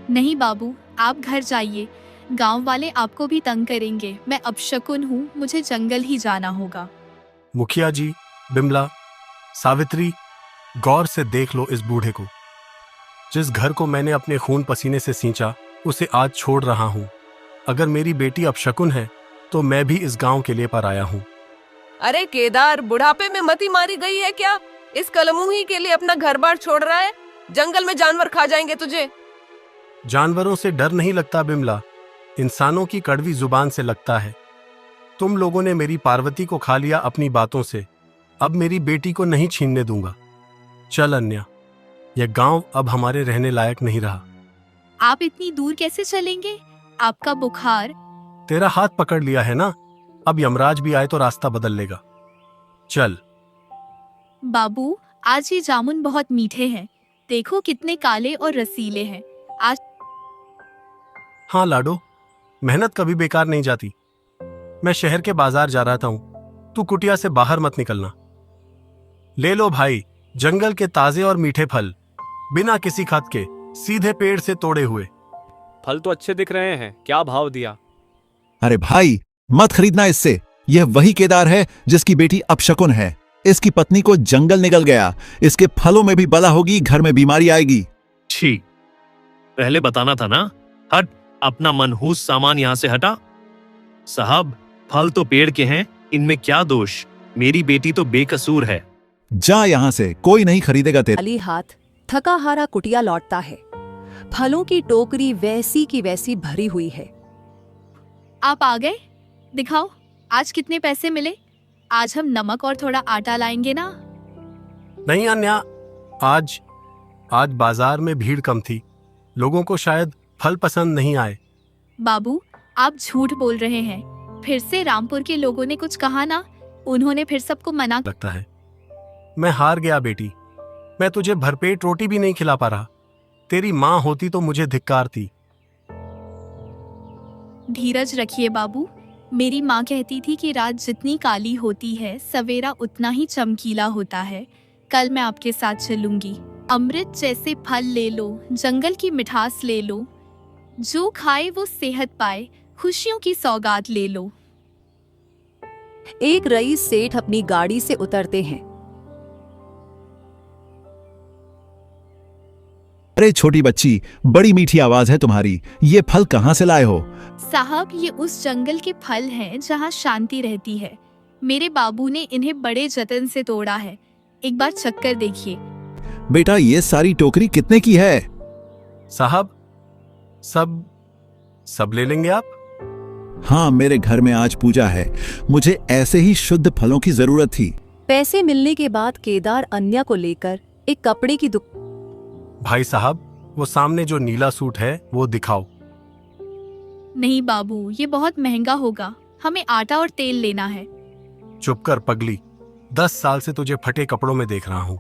नहीं बाबू, आप घर जाइए, गांव वाले आपको भी तंग करेंगे। मैं अपशकुन हूँ, मुझे जंगल ही जाना होगा। मुखिया जी, बिमला, सावित्री, गौर से देख लो इस बूढ़े को। जिस घर को मैंने अपने खून पसीने से सींचा, उसे आज छोड़ रहा हूँ। अगर मेरी बेटी अपशकुन है तो मैं भी इस गांव के लिए पर आया हूँ। अरे केदार, बुढ़ापे में मती मारी गई है क्या? इस कलमुही के लिए अपना घर बार छोड़ रहा है? जंगल में जानवर खा जाएंगे तुझे। जानवरों से डर नहीं लगता बिमला, इंसानों की कड़वी जुबान से लगता है। तुम लोगों ने मेरी पार्वती को खा लिया अपनी बातों से, अब मेरी बेटी को नहीं छीनने दूंगा। चल अन्या, यह गांव अब हमारे रहने लायक नहीं रहा। आप इतनी दूर कैसे चलेंगे? आपका बुखार। तेरा हाथ पकड़ लिया है ना, अब यमराज भी आए तो रास्ता बदल लेगा। चल। बाबू, आज ये जामुन बहुत मीठे हैं, देखो कितने काले और रसीले हैं। आज हाँ लाडो, मेहनत कभी बेकार नहीं जाती। मैं शहर के बाजार जा रहा हूँ, तू कुटिया से बाहर मत निकलना। ले लो भाई, जंगल के ताजे और मीठे फल, बिना किसी खाद के, सीधे पेड़ से तोड़े हुए। फल तो अच्छे दिख रहे हैं, क्या भाव दिया? अरे भाई, मत खरीदना इससे। यह वही केदार है जिसकी बेटी अपशकुन है। इसकी पत्नी को जंगल निकल गया, इसके फलों में भी बला होगी, घर में बीमारी आएगी। छी, पहले बताना था ना। हट, अपना मनहूस सामान यहाँ से हटा। साहब, फल तो पेड़ के हैं, इनमें क्या दोष? मेरी बेटी तो बेकसूर है। जा यहाँ से, कोई नहीं खरीदेगा तेरे। खाली हाथ थका हारा कुटिया लौटता है। फलों की टोकरी वैसी की वैसी भरी हुई है। आप आ गए? दिखाओ, आज कितने पैसे मिले? आज हम नमक और थोड़ा आटा लाएंगे ना। नहीं अन्या, आज बाजार में भीड़ कम थी, लोगों को शायद फल पसंद नहीं आए। बाबू, आप झूठ बोल रहे हैं। फिर से रामपुर के लोगों ने कुछ कहा ना? उन्होंने फिर सबको मना लगता है। मैं हार गया बेटी, मैं तुझे भरपेट रोटी भी नहीं खिला पा रहा। तेरी माँ होती तो मुझे धिक्कारती। धीरज रखिए बाबू, मेरी माँ कहती थी कि रात जितनी काली होती है, सवेरा उतना ही चमकीला होता है। कल मैं आपके साथ चलूंगी। अमृत जैसे फल ले लो, जंगल की मिठास ले लो, जो खाए वो सेहत पाए, खुशियों की सौगात ले लो। एक रईस सेठ अपनी गाड़ी से उतरते हैं। अरे छोटी बच्ची, बड़ी मीठी आवाज है तुम्हारी, ये फल कहाँ से लाए हो? साहब, ये उस जंगल के फल हैं जहाँ शांति रहती है। मेरे बाबू ने इन्हें बड़े जतन से तोड़ा है, एक बार चक्कर देखिए। बेटा, ये सारी टोकरी कितने की है? साहब, सब ले लेंगे आप? हाँ, मेरे घर में आज पूजा है, मुझे ऐसे ही शुद्ध फलों की जरूरत थी। पैसे मिलने के बाद केदार अन्या को लेकर एक कपड़े की दुकान। भाई साहब, वो सामने जो नीला सूट है वो दिखाओ। नहीं बाबू, ये बहुत महंगा होगा, हमें आटा और तेल लेना है। चुप कर पगली, 10 साल से तुझे फटे कपड़ों में देख रहा हूँ।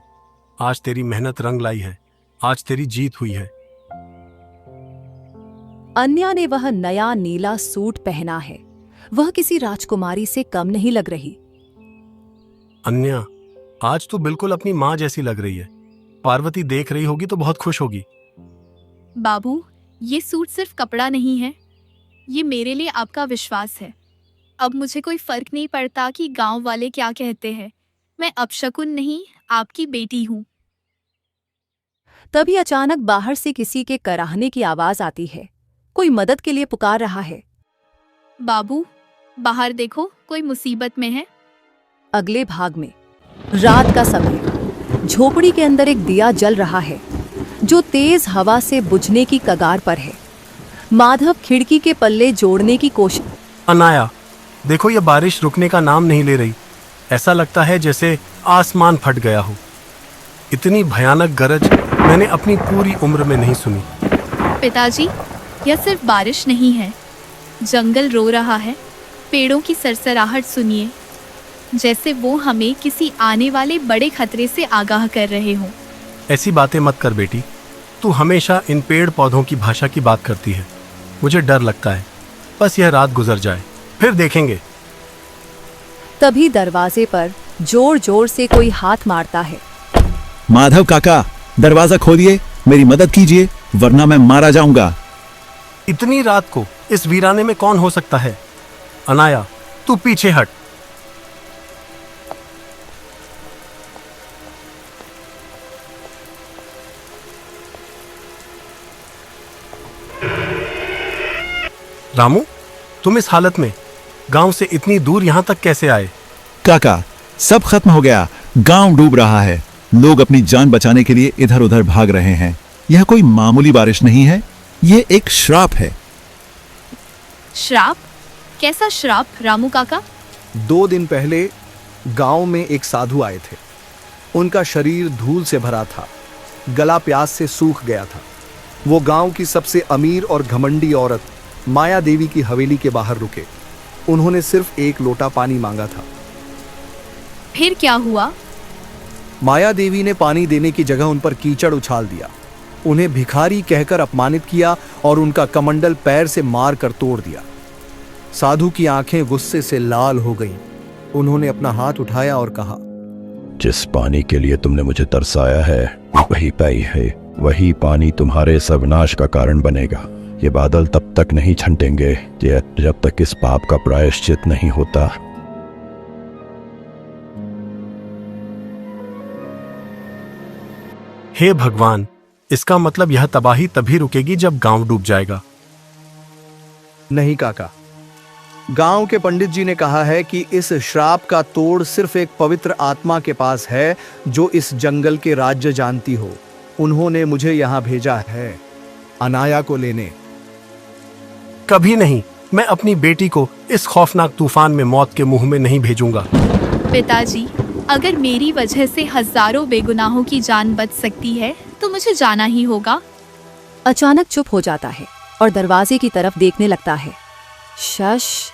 आज तेरी मेहनत रंग लाई है, आज तेरी जीत हुई है। अन्या ने वह नया नीला सूट पहना है, वह किसी राजकुमारी से कम नहीं लग रही। अन्या, आज तो बिल्कुल अपनी माँ जैसी लग रही है। पार्वती देख रही होगी तो बहुत खुश होगी। बाबू, ये सूट सिर्फ कपड़ा नहीं है, ये मेरे लिए आपका विश्वास है। अब मुझे कोई फर्क नहीं पड़ता कि गांव वाले क्या कहते हैं। मैं अपशकुन नहीं, आपकी बेटी हूँ। तभी अचानक बाहर से किसी के कराहने की आवाज आती है। कोई मदद के लिए पुकार रहा है। बाबू, बाहर देखो, कोई मुसीबत में है। अगले भाग में रात का समय, झोपड़ी के अंदर एक दिया जल रहा है जो तेज हवा से बुझने की कगार पर है। माधव खिड़की के पल्ले जोड़ने की कोशिश। अनाया, देखो ये बारिश रुकने का नाम नहीं ले रही। ऐसा लगता है जैसे आसमान फट गया हो। इतनी भयानक गरज मैंने अपनी पूरी उम्र में नहीं सुनी। पिताजी, यह सिर्फ बारिश नहीं है, जंगल रो रहा है। पेड़ों की सरसराहट सुनिए। जैसे वो हमें किसी आने वाले बड़े खतरे से आगाह कर रहे हों। ऐसी बातें मत कर बेटी, तू हमेशा इन पेड़ पौधों की भाषा की बात करती है। मुझे डर लगता है, बस यह रात गुजर जाए, फिर देखेंगे। तभी दरवाजे पर जोर जोर से कोई हाथ मारता है। माधव काका, दरवाजा खोलिए, मेरी मदद कीजिए, वरना मैं मारा जाऊंगा। इतनी रात को इस वीराने में कौन हो सकता है? अनाया, तू पीछे हट। रामू, तुम इस हालत में गांव से इतनी दूर यहां तक कैसे आए? काका, सब खत्म हो गया, गांव डूब रहा है, लोग अपनी जान बचाने के लिए इधर उधर भाग रहे हैं। यह कोई मामूली बारिश नहीं है, यह एक श्राप है। श्राप? कैसा श्राप रामू काका? 2 दिन पहले गांव में एक साधु आए थे। उनका शरीर धूल से भरा था, गला प्यास से सूख गया था। वो गांव की सबसे अमीर और घमंडी औरत माया देवी की हवेली के बाहर रुके। उन्होंने सिर्फ 1 लोटा पानी मांगा था। फिर क्या हुआ? माया देवी ने पानी देने की जगह उन पर कीचड़ उछाल दिया, उन्हें भिखारी कहकर अपमानित किया और उनका कमंडल पैर से मार कर तोड़ दिया। साधु की आंखें गुस्से से लाल हो गईं। उन्होंने अपना हाथ उठाया और कहा, जिस पानी के लिए तुमने मुझे तरसाया है, वही पाई है, वही पानी तुम्हारे सर्वनाश का कारण बनेगा। ये बादल तब तक नहीं छंटेंगे जब तक इस पाप का प्रायश्चित नहीं होता। हे भगवान, इसका मतलब यह तबाही तभी रुकेगी जब गांव डूब जाएगा। नहीं काका, गांव के पंडित जी ने कहा है कि इस श्राप का तोड़ सिर्फ एक पवित्र आत्मा के पास है जो इस जंगल के राज्य जानती हो। उन्होंने मुझे यहाँ भेजा है अनाया को लेने। कभी नहीं, मैं अपनी बेटी को इस खौफनाक तूफान में मौत के मुंह में नहीं भेजूंगा। पिताजी, अगर मेरी वजह से हजारों बेगुनाहों की जान बच सकती है तो मुझे जाना ही होगा। अचानक चुप हो जाता है और दरवाजे की तरफ देखने लगता है। शश,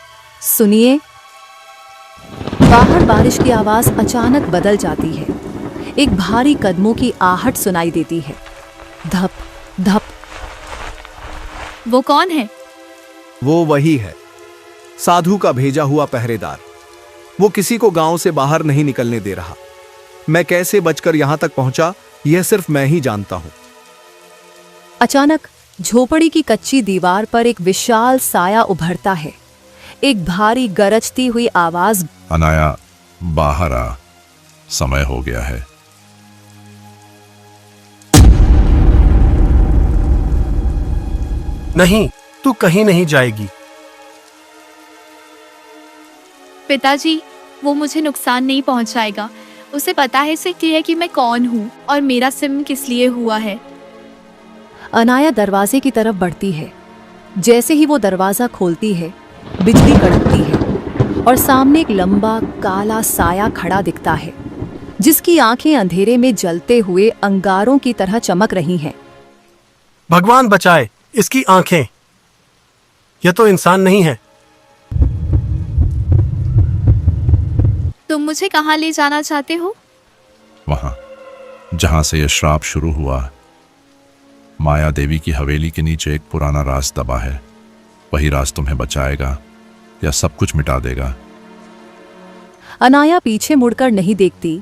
सुनिए। बाहर बारिश की आवाज अचानक बदल जाती है। एक भारी कदमों की आहट सुनाई देती है। धप धप। वो कौन है? वो वही है, साधु का भेजा हुआ पहरेदार। वो किसी को गांव से बाहर नहीं निकलने दे रहा। मैं कैसे बचकर यहां तक पहुंचा, यह सिर्फ मैं ही जानता हूं। अचानक झोपड़ी की कच्ची दीवार पर एक विशाल साया उभरता है। एक भारी गरजती हुई आवाज, अनाया, बाहर आ, समय हो गया है। नहीं, तू कहीं नहीं जाएगी। पिताजी, वो मुझे नुकसान नहीं पहुंचाएगा। उसे पता है कि मैं कौन हूँ और मेरा सिम किस लिए हुआ है। अनाया दरवाजे की तरफ बढ़ती है। जैसे ही वो दरवाजा खोलती है, बिजली कड़कती है और सामने एक लंबा काला साया खड़ा दिखता है, जिसकी आंखें अंधेरे में जलते हुए अंगारों की तरह चमक रही हैं। भगवान बचाए, इसकी आंखें! यह तो इंसान नहीं है। तुम मुझे कहाँ ले जाना चाहते हो? वहां जहां से यह श्राप शुरू हुआ। माया देवी की हवेली के नीचे एक पुराना राज दबा है। वही राज तुम्हें बचाएगा या सब कुछ मिटा देगा। अनाया पीछे मुड़कर नहीं देखती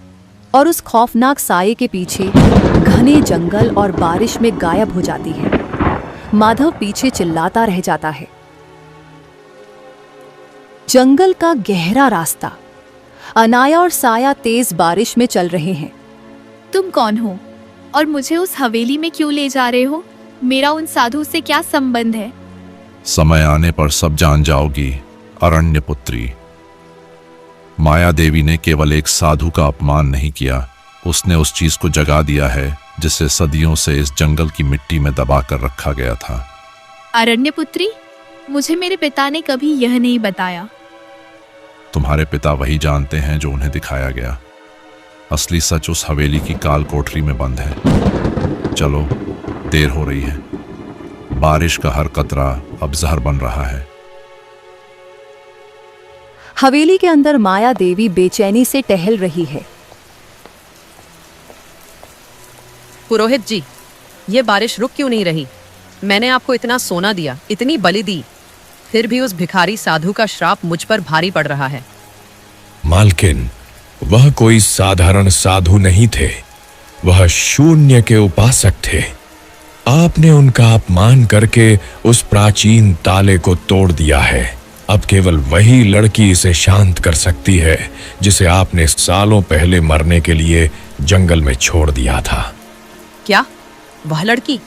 और उस खौफनाक साये के पीछे घने जंगल और बारिश में गायब हो जाती है। माधव पीछे चिल्लाता रह जाता है। जंगल का गहरा रास्ता। अनाया और साया तेज बारिश में चल रहे हैं। तुम कौन हो और मुझे उस हवेली में क्यों ले जा रहे हो? मेरा उन साधु से क्या संबंध है? समय आने पर सब जान जाओगी, अरण्य पुत्री। माया देवी ने केवल एक साधु का अपमान नहीं किया, उसने उस चीज को जगा दिया है जिसे सदियों से इस जंगल की मिट्टी में दबा कर रखा गया था। अरण्य पुत्री? मुझे मेरे पिता ने कभी यह नहीं बताया। तुम्हारे पिता वही जानते हैं जो उन्हें दिखाया गया। असली सच उस हवेली की काल कोठरी में बंद है। चलो, देर हो रही है। बारिश का हर कतरा अब जहर बन रहा है। हवेली के अंदर माया देवी बेचैनी से टहल रही है। पुरोहित जी, ये बारिश रुक क्यों नहीं रही? मैंने आपको इतना सोना दिया, इतनी बलि दी, फिर भी उस भिखारी साधु का श्राप मुझ पर भारी पड़ रहा है। मालकिन, वह कोई साधारण साधु नहीं थे, वह शून्य के उपासक थे। आपने उनका अपमान करके उस प्राचीन ताले को तोड़ दिया है। अब केवल वही लड़की इसे शांत कर सकती है जिसे आपने सालों पहले मरने के लिए जंगल में छोड़ दिया था। क्या? वह लड़की?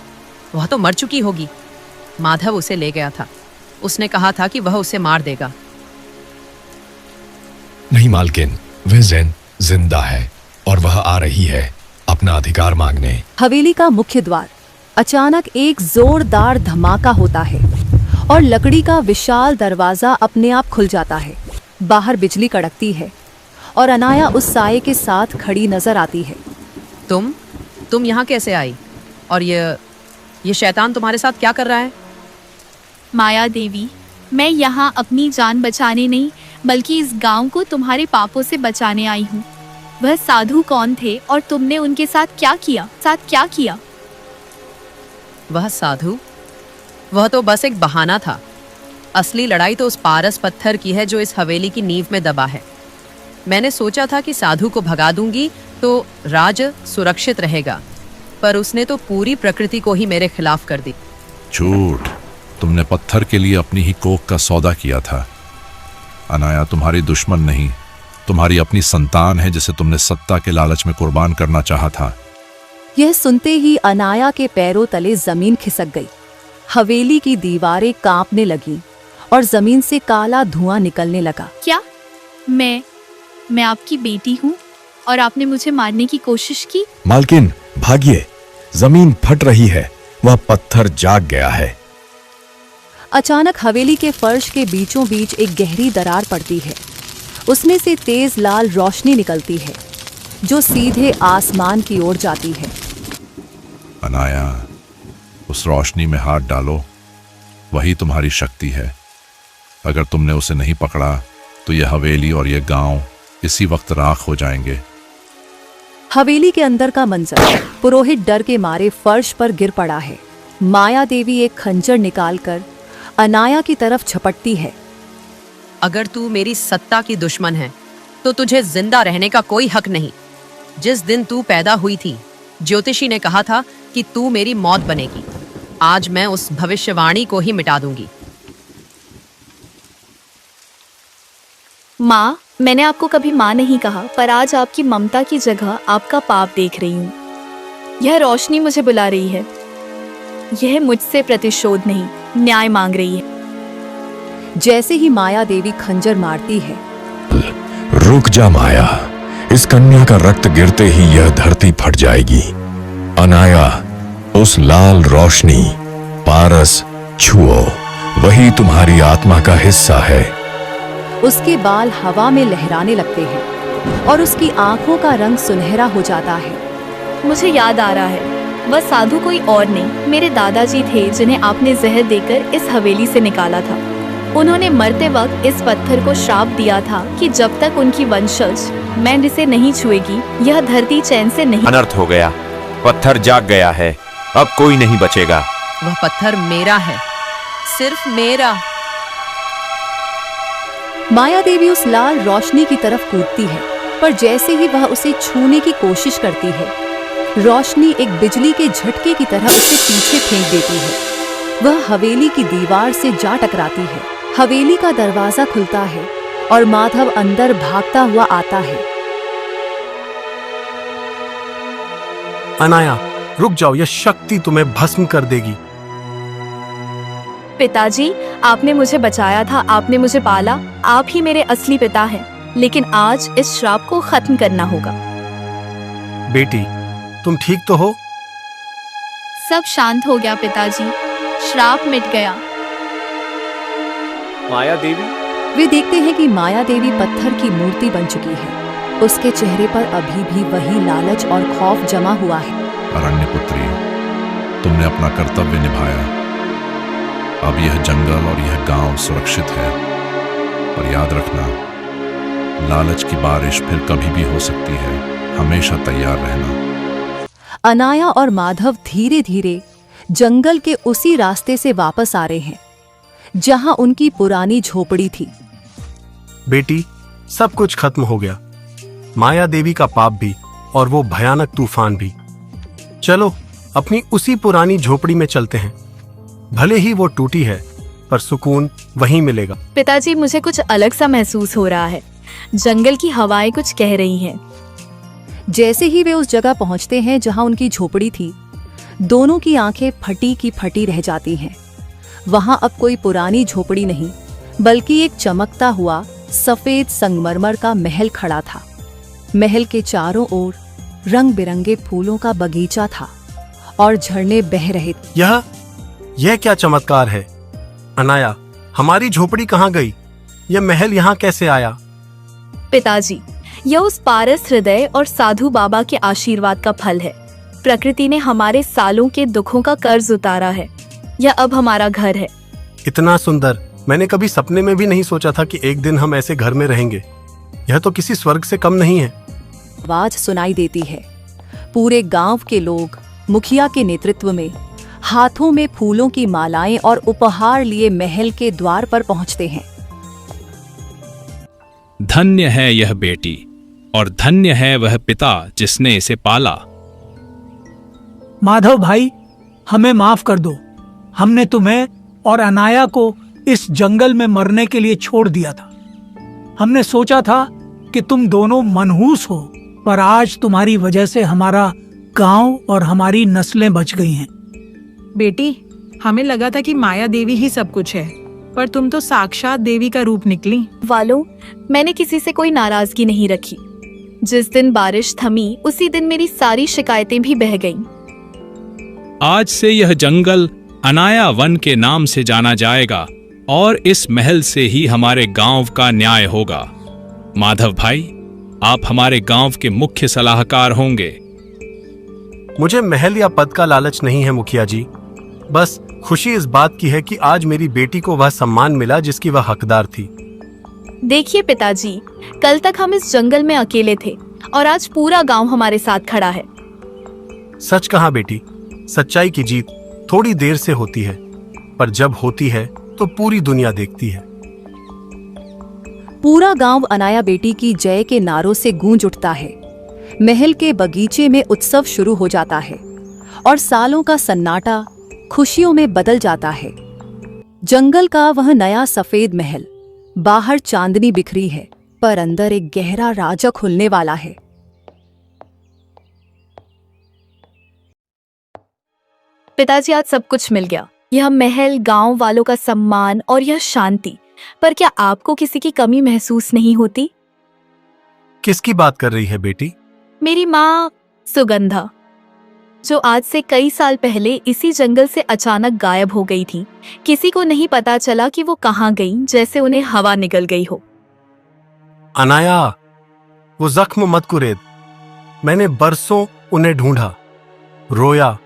वह तो मर चुकी होगी। माधव उसे ले गया था, उसने कहा था कि वह उसे मार देगा। नहीं मालकिन, वह जिंदा है और वह आ रही है अपना अधिकार मांगने। हवेली का मुख्य द्वार अचानक एक जोरदार धमाका होता है और लकड़ी का विशाल दरवाजा अपने आप खुल जाता है। बाहर बिजली कड़कती है और अनाया उस साये के साथ खड़ी नजर आती है। तुम यहाँ कैसे आई? और ये शैतान तुम्हारे साथ क्या कर रहा है? माया देवी, मैं यहाँ अपनी जान बचाने नहीं बल्कि इस गांव को तुम्हारे पापों से बचाने आई हूँ। वह साधु कौन थे और तुमने उनके साथ क्या किया? वह साधु? वह तो बस एक बहाना था। असली लड़ाई तो उस पारस पत्थर की है जो इस हवेली की नींव में दबा है। मैंने सोचा था कि साधु को भगा दूंगी तो राज सुरक्षित रहेगा, पर उसने तो पूरी प्रकृति को ही मेरे खिलाफ कर दी। झूठ! तुमने पत्थर के लिए अपनी ही कोख का सौदा किया था। अनाया तुम्हारी दुश्मन नहीं, तुम्हारी अपनी संतान है जिसे तुमने सत्ता के लालच में कुर्बान करना चाहा था। यह सुनते ही अनाया के पैरों तले जमीन खिसक गई। हवेली की दीवारें कांपने लगीं और जमीन से काला धुआं निकलने लगा। क्या? मैं आपकी बेटी हूँ और आपने मुझे मारने की कोशिश की? मालकिन, भागिए, जमीन फट रही है, वह पत्थर जाग गया है। अचानक हवेली के फर्श के बीचों बीच एक गहरी दरार पड़ती है। उसमें से तेज लाल रोशनी निकलती है जो सीधे आसमान की ओर जाती है। अनाया, उस रोशनी में हाथ डालो, वही तुम्हारी शक्ति है। अगर तुमने उसे नहीं पकड़ा तो यह हवेली और यह गांव इसी वक्त राख हो जाएंगे। हवेली के अंदर का मंजर। पुरोहित डर के मारे फर्श पर गिर पड़ा है। माया देवी एक खंजर निकालकर अनाया की तरफ झपटती है। अगर तू मेरी सत्ता की दुश्मन है तो तुझे जिंदा रहने का कोई हक नहीं। जिस दिन तू पैदा हुई थी, ज्योतिषी ने कहा था कि तू मेरी मौत बनेगी। आज मैं उस भविष्यवाणी को ही मिटा दूंगी। माँ, मैंने आपको कभी माँ नहीं कहा, पर आज आपकी ममता की जगह आपका पाप देख रही हूँ। यह रोशनी मुझे बुला रही है। यह मुझसे प्रतिशोध नहीं, न्याय मांग रही है। जैसे ही माया देवी खंजर मारती है, रुक जा माया, इस कन्या का रक्त गिरते ही यह धरती फट जाएगी। अनाया, उस लाल रोशनी, पारस छुओ, वही तुम्हारी आत्मा का हिस्सा है। उसके बाल हवा में लहराने लगते हैं और उसकी आंखों का रंग सुनहरा हो जाता है। मुझे याद आ रहा है, वह साधु कोई और नहीं, मेरे दादाजी थे जिन्हें आपने जहर देकर इस हवेली से निकाला था। उन्होंने मरते वक्त इस पत्थर को श्राप दिया था कि जब तक उनकी वंशज मैं इसे नहीं छुएगी, यह धरती चैन से नहीं। अनर्थ हो गया, पत्थर जाग गया है, अब कोई नहीं बचेगा। वह पत्थर मेरा है, सिर्फ मेरा। माया देवी उस लाल रोशनी की तरफ कूदती है, पर जैसे ही वह उसे छूने की कोशिश करती है, रोशनी एक बिजली के झटके की तरह उसे पीछे फेंक देती है। वह हवेली की दीवार से जा टकराती है। हवेली का दरवाजा खुलता है और माधव अंदर भागता हुआ आता है। अनाया, रुक जाओ, यह शक्ति तुम्हें भस्म कर देगी। पिताजी, आपने मुझे बचाया था, आपने मुझे पाला, आप ही मेरे असली पिता हैं। लेकिन आज इस श्राप को खत्म करना होगा। बेटी, तुम ठीक तो हो? सब शांत हो गया पिताजी, श्राप मिट गया। माया देवी? वे देखते हैं कि माया देवी पत्थर की मूर्ति बन चुकी है। उसके चेहरे पर अभी भी वही लालच और खौफ जमा हुआ है। अरण्यपुत्री, तुमने अपना कर्तव्य निभाया। अब यह जंगल और यह गांव सुरक्षित है, पर याद रखना, लालच की बारिश फिर कभी भी हो सकती है, हमेशा तैयार रहना। अनाया और माधव धीरे धीरे जंगल के उसी रास्ते से वापस आ रहे हैं जहां उनकी पुरानी झोपड़ी थी। बेटी, सब कुछ खत्म हो गया, माया देवी का पाप भी और वो भयानक तूफान भी। चलो अपनी उसी पुरानी झोपड़ी में चलते हैं। भले ही वो टूटी है, पर सुकून वहीं मिलेगा। पिताजी, मुझे कुछ अलग सा महसूस हो रहा है। जंगल की हवाएं कुछ कह रही हैं। जैसे ही वे उस जगह पहुंचते हैं जहां उनकी झोपड़ी थी, दोनों की आंखें फटी की फटी रह जाती हैं। वहां अब कोई पुरानी झोपड़ी नहीं, बल्कि एक चमकता हुआ सफेद संगमरमर का महल खड़ा था। महल के चारों ओर रंग बिरंगे फूलों का बगीचा था और झरने बह रहे थे। यह क्या चमत्कार है? अनाया, हमारी झोपड़ी कहाँ गई? यह महल यहाँ कैसे आया? पिताजी, यह उस पारस हृदय और साधु बाबा के आशीर्वाद का फल है। प्रकृति ने हमारे सालों के दुखों का कर्ज उतारा है। यह अब हमारा घर है। इतना सुंदर मैंने कभी सपने में भी नहीं सोचा था कि एक दिन हम ऐसे घर में रहेंगे। यह तो किसी स्वर्ग से कम नहीं है। आवाज सुनाई देती है। पूरे गांव के लोग मुखिया के नेतृत्व में हाथों में फूलों की मालाएं और उपहार लिए महल के द्वार पर पहुंचते हैं। धन्य है यह बेटी और धन्य है वह पिता जिसने इसे पाला। माधव भाई, हमें माफ कर दो। हमने तुम्हें और अनाया को इस जंगल में मरने के लिए छोड़ दिया था। हमने सोचा था कि तुम दोनों मनहूस हो, पर आज तुम्हारी वजह से हमारा गांव और हमारी नस्लें बच गई हैं। बेटी, हमें लगा था कि माया देवी ही सब कुछ है, पर तुम तो साक्षात देवी का रूप निकली। वालों, मैंने किसी से कोई नाराजगी नहीं रखी। जिस दिन बारिश थमी, उसी दिन मेरी सारी शिकायतें भी बह गईं। आज से यह जंगल अनाया वन के नाम से जाना जाएगा और इस महल से ही हमारे गांव का न्याय होगा। माधव भाई, आप हमारे गांव के मुख्य सलाहकार होंगे। मुझे महल या पद का लालच नहीं है मुखिया जी। बस खुशी इस बात की है कि आज मेरी बेटी को वह सम्मान मिला जिसकी वह हकदार थी। देखिए पिताजी, कल तक हम इस जंगल में अकेले थे और आज पूरा गांव हमारे साथ खड़ा है। सच कहा बेटी, सच्चाई की जीत थोड़ी देर से होती है, पर जब होती है तो पूरी दुनिया देखती है। पूरा गांव अनाया बेटी की जय के नारों से गूंज उठता है। महल के बगीचे में उत्सव शुरू हो जाता है और सालों का सन्नाटा खुशियों में बदल जाता है। जंगल का वह नया सफेद महल, बाहर चांदनी बिखरी है, पर अंदर एक गहरा राज खुलने वाला है। पिताजी, आज सब कुछ मिल गया। यह महल, गांव वालों का सम्मान और यह शांति। पर क्या आपको किसी की कमी महसूस नहीं होती? किसकी बात कर रही है बेटी? मेरी माँ सुगंधा, जो आज से कई साल पहले इसी जंगल से अचानक गायब हो गई थी। किसी को नहीं पता चला कि वो कहाँ गई, जैसे उन्हें हवा निकल गई हो। अनाया, वो जख्म मत कुरेद। मैंने बरसों उन्हें ढूंढा, रोया,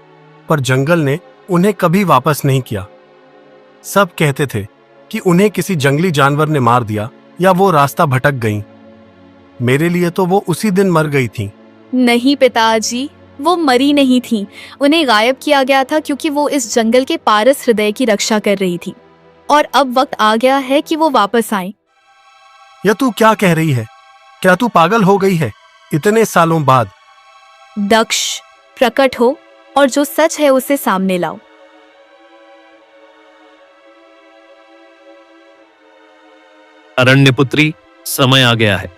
पर जंगल ने उन्हें कभी वापस नहीं किया। सब कहते थे कि उन्हें किसी जंगली जानवर ने मार दिया या वो रास्ता भटक गईं। मेरे लिए तो वो उसी दिन मर गई थी। नहीं पिताजी, वो मरी नहीं थी। उन्हें गायब किया गया था क्योंकि वो इस जंगल के पारस हृदय की रक्षा कर रही थी और अब वक्त आ गया है कि वो वापस आए। यह तू क्या कह रही है? क्या तू पागल हो गई है? इतने सालों बाद। दक्ष, प्रकट हो और जो सच है उसे सामने लाओ। अरण्यपुत्री, समय आ गया है।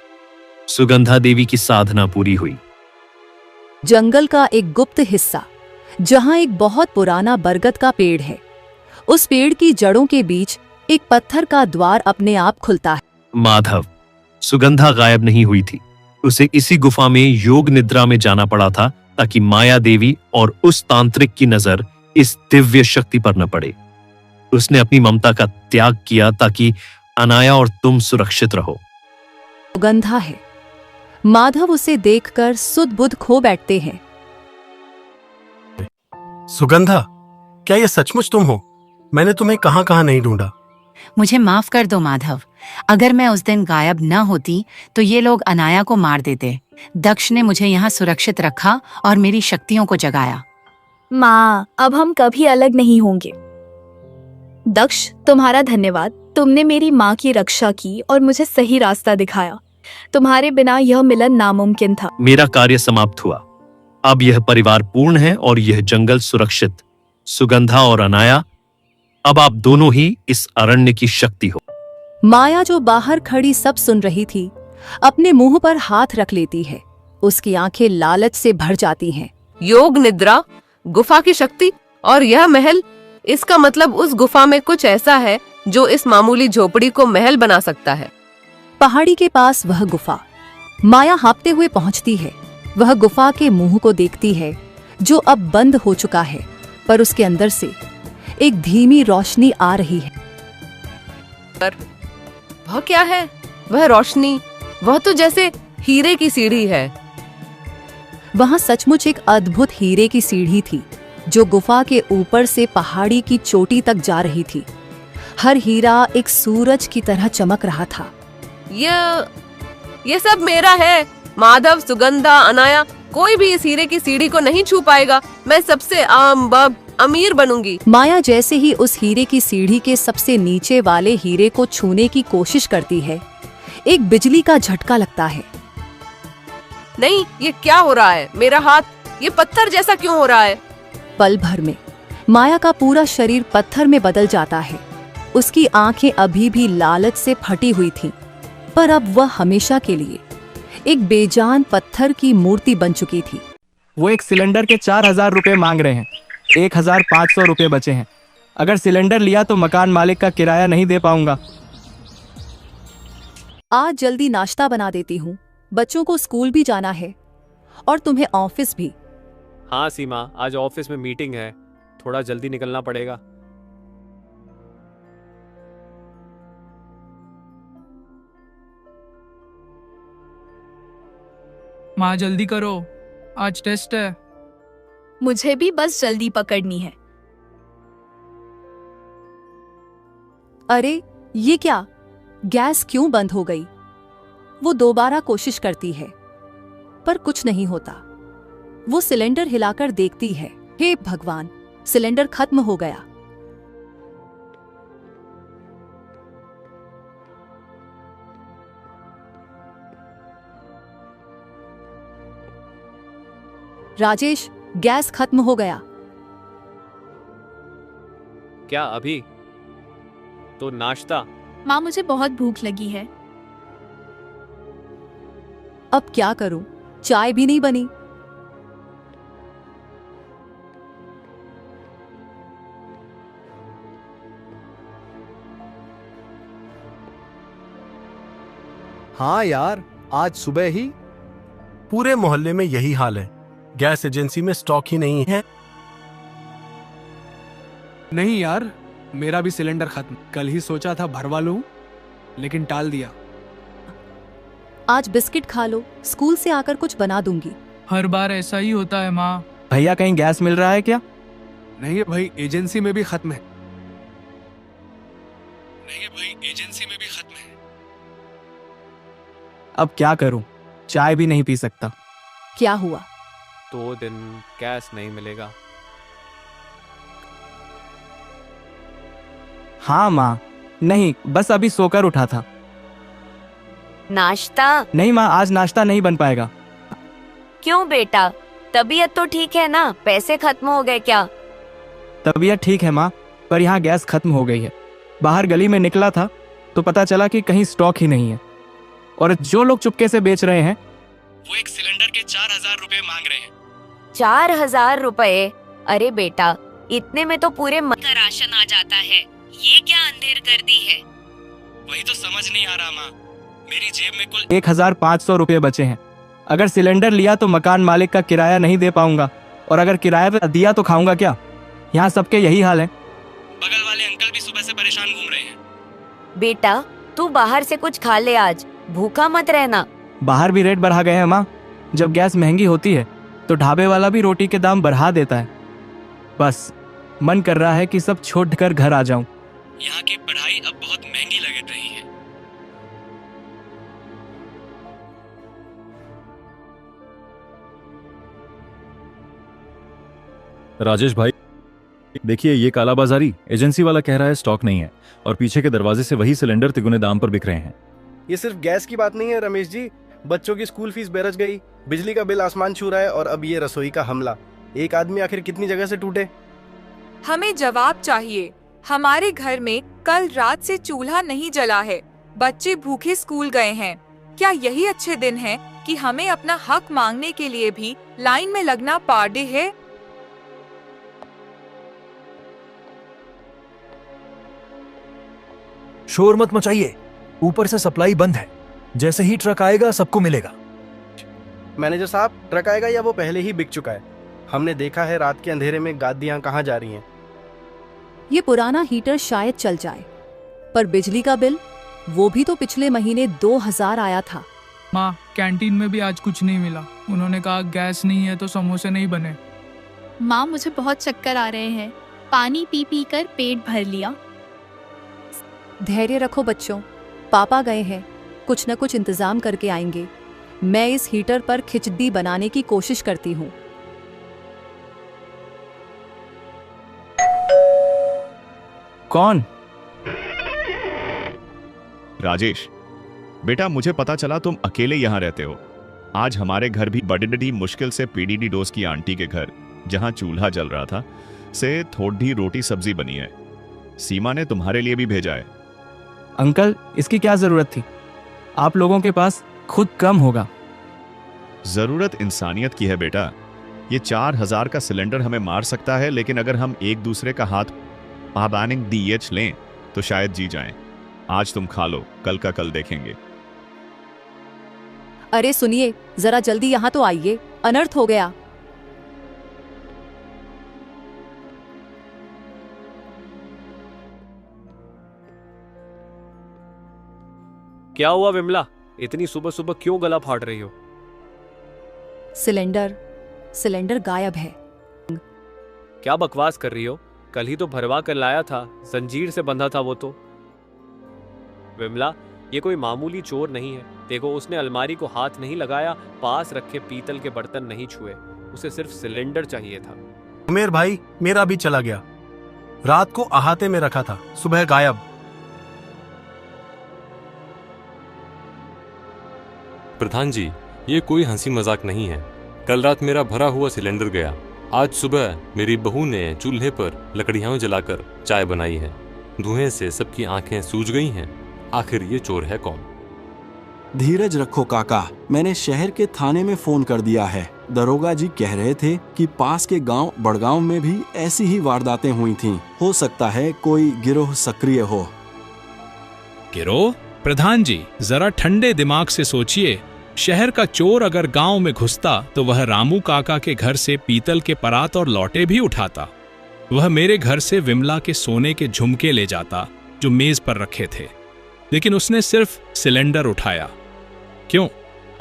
सुगंधा देवी की साधना पूरी हुई। जंगल का एक गुप्त हिस्सा, जहां एक बहुत पुराना बरगद का पेड़ है। उस पेड़ की जड़ों के बीच एक पत्थर का द्वार अपने आप खुलता है। माधव, सुगंधा गायब नहीं हुई थी। उसे इसी गुफा में योग निद्रा में जाना पड़ा था ताकि माया देवी और उस तांत्रिक की नजर इस दिव्य शक्ति पर न पड़े। उसने अपनी ममता का त्याग किया ताकि अनाया और तुम सुरक्षित रहो। सुगंधा है। माधव उसे देखकर सुध बुध खो बैठते हैं। सुगंधा, क्या ये सचमुच तुम हो? मैंने तुम्हें कहां कहां नहीं ढूंढा। मुझे माफ कर दो माधव, अगर मैं उस दिन गायब न होती तो ये लोग अनाया को मार देते। दक्ष ने मुझे यहाँ सुरक्षित रखा और मेरी शक्तियों को जगाया। माँ, अब हम कभी अलग नहीं होंगे। दक्ष, तुम्हारा धन्यवाद। तुमने मेरी माँ की रक्षा की और मुझे सही रास्ता दिखाया। तुम्हारे बिना यह मिलन नामुमकिन था। मेरा कार्य समाप्त हुआ। अब यह परिवार पूर्ण है और यह जंगल सुरक्षित। सुगंधा और अनाया, अब आप दोनों ही इस अरण्य की शक्ति हो। माया जो बाहर खड़ी सब सुन रही थी, अपने मुंह पर हाथ रख लेती है। उसकी आंखें लालच से भर जाती हैं। योग निद्रा, गुफा की शक्ति और यह महल, इसका मतलब उस गुफा में कुछ ऐसा है जो इस मामूली झोपड़ी को महल बना सकता है। पहाड़ी के पास वह गुफा। माया हाँपते हुए पहुंचती है। वह गुफा के मुंह को देखती है जो अब बंद हो चुका है, पर उसके अंदर से एक धीमी रोशनी आ रही है। वह क्या है? वह रोशनी, वह तो जैसे हीरे की सीढ़ी है। वहां सचमुच एक अद्भुत हीरे की सीढ़ी थी जो गुफा के ऊपर से पहाड़ी की चोटी तक जा रही थी। हर हीरा एक सूरज की तरह चमक रहा था। ये सब मेरा है। माधव, सुगंधा, अनाया, कोई भी इस हीरे की सीढ़ी को नहीं छू पाएगा। मैं सबसे अमीर बनूंगी। माया जैसे ही उस हीरे की सीढ़ी के सबसे नीचे वाले हीरे को छूने की कोशिश करती है, एक बिजली का झटका लगता है। नहीं, ये क्या हो रहा है? मेरा हाथ ये पत्थर जैसा क्यों हो रहा है? पल भर में माया का पूरा शरीर पत्थर में बदल जाता है। उसकी आंखें अभी भी लालच से फटी हुई थीं, पर अब वह हमेशा के लिए एक बेजान पत्थर की मूर्ति बन चुकी थी। वो एक सिलेंडर के 4000 रुपए मांग रहे हैं। 1500 रुपए बचे हैं। अगर सिलेंडर लिया तो मकान मालिक का किराया नहीं दे पाऊंगा। आज जल्दी नाश्ता बना देती हूँ। बच्चों को स्कूल भी जाना है और तुम्हें ऑफिस भी। हाँ सीमा, आज ऑफिस में मीटिंग है, थोड़ा जल्दी निकलना पड़ेगा। माँ जल्दी करो, आज टेस्ट है। मुझे भी बस जल्दी पकड़नी है। अरे ये क्या, गैस क्यों बंद हो गई? वो दोबारा कोशिश करती है पर कुछ नहीं होता। वो सिलेंडर हिलाकर देखती है। हे भगवान, सिलेंडर खत्म हो गया। राजेश, गैस खत्म हो गया। क्या अभी? तो नाश्ता? माँ, मुझे बहुत भूख लगी है। अब क्या करूं? चाय भी नहीं बनी। हाँ यार, आज सुबह ही। पूरे मोहल्ले में यही हाल है। गैस एजेंसी में स्टॉक ही नहीं है। नहीं यार, मेरा भी सिलेंडर खत्म। कल ही सोचा था भरवा लूं, लेकिन टाल दिया। आज बिस्किट खा लो, स्कूल से आकर कुछ बना दूंगी। हर बार ऐसा ही होता है माँ। भैया, कहीं गैस मिल रहा है क्या? नहीं भाई, एजेंसी में भी खत्म है। अब क्या करूं? चाय भी नहीं पी सकता। क्या हुआ? 2 दिन गैस नहीं मिलेगा। हाँ माँ, नहीं, बस अभी सोकर उठा था। नाश्ता? नहीं माँ, आज नाश्ता नहीं बन पाएगा। क्यों बेटा, तबीयत तो ठीक है ना? पैसे खत्म हो गए क्या? तबीयत ठीक है माँ, पर यहाँ गैस खत्म हो गई है। बाहर गली में निकला था तो पता चला कि कहीं स्टॉक ही नहीं है, और जो लोग चुपके से बेच रहे हैं वो एक सिलेंडर के 4000 रुपए मांग रहे हैं। 4000 रुपए? अरे बेटा, इतने में तो पूरे का राशन आ जाता है। ये क्या अंधेर कर दी है? वही तो समझ नहीं आ रहा माँ। मेरी जेब में कुल 1500 रुपए बचे हैं। अगर सिलेंडर लिया तो मकान मालिक का किराया नहीं दे पाऊंगा, और अगर किराया दिया तो खाऊंगा क्या? यहाँ सबके यही हाल है। बगल वाले अंकल भी सुबह से परेशान घूम रहे हैं। बेटा, तू बाहर से कुछ खा ले, आज भूखा मत रहना। बाहर भी रेट बढ़ा गए हैं माँ। जब गैस महंगी होती है तो ढाबे वाला भी रोटी के दाम बढ़ा देता है। बस मन कर रहा है कि सब छोड़ कर घर आ जाऊं। यहाँ की पढ़ाई अब बहुत महंगी लग रही है। राजेश भाई, देखिए ये कालाबाजारी, एजेंसी वाला कह रहा है स्टॉक नहीं है और पीछे के दरवाजे से वही सिलेंडर तिगुने दाम पर बिक रहे हैं। ये सिर्फ गैस की बात नहीं है रमेश जी, बच्चों की स्कूल फीस बेरज गई, बिजली का बिल आसमान छू रहा है और अब ये रसोई का हमला। एक आदमी आखिर कितनी जगह से टूटे? हमें जवाब चाहिए। हमारे घर में कल रात से चूल्हा नहीं जला है, बच्चे भूखे स्कूल गए हैं। क्या यही अच्छे दिन हैं कि हमें अपना हक मांगने के लिए भी लाइन में लगना पाड़े है? शोर मत मचाइए, ऊपर से सप्लाई बंद है, जैसे ही ट्रक आएगा सबको मिलेगा। मैनेजर साहब, ट्रक आएगा या वो पहले ही बिक चुका है? हमने देखा है रात के अंधेरे में गादियां कहाँ जा रही हैं। ये पुराना हीटर शायद चल जाए, पर बिजली का बिल, वो भी तो पिछले महीने 2000 आया था। माँ, कैंटीन में भी आज कुछ नहीं मिला। उन्होंने कहा गैस नहीं है तो समोसे नहीं बने। माँ, मुझे बहुत चक्कर आ रहे हैं। पानी पी पी कर पेट भर लिया। धैर्य रखो बच्चों, पापा गए हैं, कुछ न कुछ इंतजाम करके आएंगे। मैं इस हीटर पर खिचड़ी बनाने की कोशिश करती हूँ। कौन? राजेश बेटा, मुझे पता चला तुम अकेले यहाँ रहते हो। आज हमारे घर भी बड़ी मुश्किल से पीडीडी डोस की आंटी के घर, जहाँ चूल्हा जल रहा था, से थोड़ी रोटी सब्जी बनी है। सीमा ने तुम्हारे लिए भी भेजा है। अंकल, इसकी क्या जरूरत थी? आप लोगों के पास खुद कम होगा। जरूरत इंसानियत की है बेटा। ये 4000 का सिलेंडर हमें मार सकता है, लेकिन अगर हम एक दूसरे का हाथ आबानिंग DH लें तो शायद जी जाएं। आज तुम खा लो, कल का कल देखेंगे। अरे सुनिए, जरा जल्दी यहाँ तो आइए, अनर्थ हो गया। क्या हुआ विमला? इतनी सुबह सुबह क्यों गला फाड़ रही हो? सिलेंडर गायब है। क्या बकवास कर रही हो? कल ही तो भरवा कर लाया था, जंजीर से बंधा था वो तो। विमला, ये कोई मामूली चोर नहीं है। देखो, उसने अलमारी को हाथ नहीं लगाया, पास रखे पीतल के बर्तन नहीं छुए। उसे सिर्फ सिलेंडर चाहिए था। उमेर भाई, मेरा भी चला गया। रात को अहाते में रखा था, सुबह गायब। प्रधान जी, ये कोई हंसी मजाक नहीं है। कल रात मेरा भरा हुआ सिलेंडर गया। आज सुबह मेरी बहू ने चूल्हे पर लकड़ियां जलाकर चाय बनाई है। धुएं से सबकी आंखें सूज गई हैं। आखिर ये चोर है कौन? धीरज रखो काका, मैंने शहर के थाने में फोन कर दिया है। दरोगा जी कह रहे थे कि पास के गांव बड़गांव में भी ऐसी ही वारदातें हुई थीं। हो सकता है कोई गिरोह सक्रिय हो। गिरोह? प्रधान जी, जरा ठंडे दिमाग से सोचिए। शहर का चोर अगर गांव में घुसता तो वह रामू काका के घर से पीतल के परात और लौटे भी उठाता। वह मेरे घर से विमला के सोने के झुमके ले जाता जो मेज पर रखे थे, लेकिन उसने सिर्फ सिलेंडर उठाया। क्यों?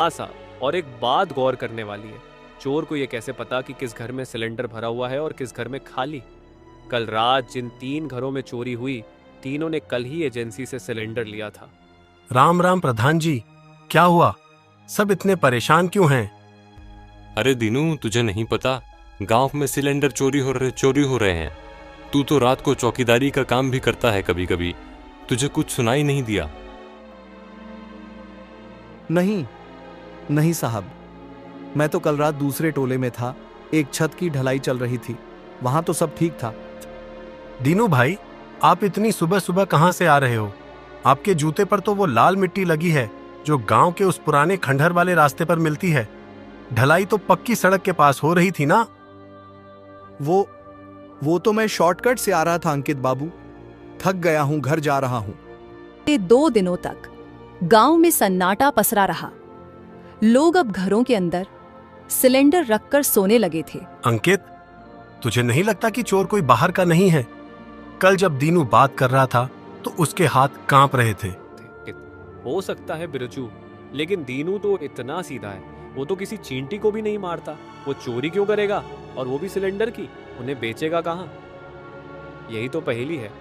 साहब, और एक बात गौर करने वाली है। चोर को यह कैसे पता कि किस घर में सिलेंडर भरा हुआ है और किस घर में खाली? कल रात जिन 3 घरों में चोरी हुई, तीनों ने कल ही एजेंसी से सिलेंडर लिया था। राम राम प्रधान जी, क्या हुआ? सब इतने परेशान क्यों हैं? अरे दीनू, तुझे नहीं पता, गांव में सिलेंडर चोरी हो रहे हैं। तू तो रात को चौकीदारी का काम भी करता है कभी कभी। तुझे कुछ सुनाई नहीं दिया? नहीं साहब, मैं तो कल रात दूसरे टोले में था। एक छत की ढलाई चल रही थी, वहां तो सब ठीक था। दीनू भाई, आप इतनी सुबह सुबह कहां से आ रहे हो? आपके जूते पर तो वो लाल मिट्टी लगी है जो गांव के उस पुराने खंडहर वाले रास्ते पर मिलती है। ढलाई तो पक्की सड़क के पास हो रही थी ना? वो तो मैं शॉर्टकट से आ रहा था अंकित बाबू। थक गया हूं, घर जा रहा हूं। 2 दिनों तक गांव में सन्नाटा पसरा रहा। लोग अब घरों के अंदर सिलेंडर रखकर सोने लगे थे। अंकित, तुझे नहीं लगता कि चोर कोई बाहर का नहीं है? कल जब दीनू बात कर रहा था तो उसके हाथ कांप रहे थे। हो सकता है बिरजू, लेकिन दीनू तो इतना सीधा है, वो तो किसी चींटी को भी नहीं मारता। वो चोरी क्यों करेगा? और वो भी सिलेंडर की। उन्हें बेचेगा कहाँ? यही तो पहेली है।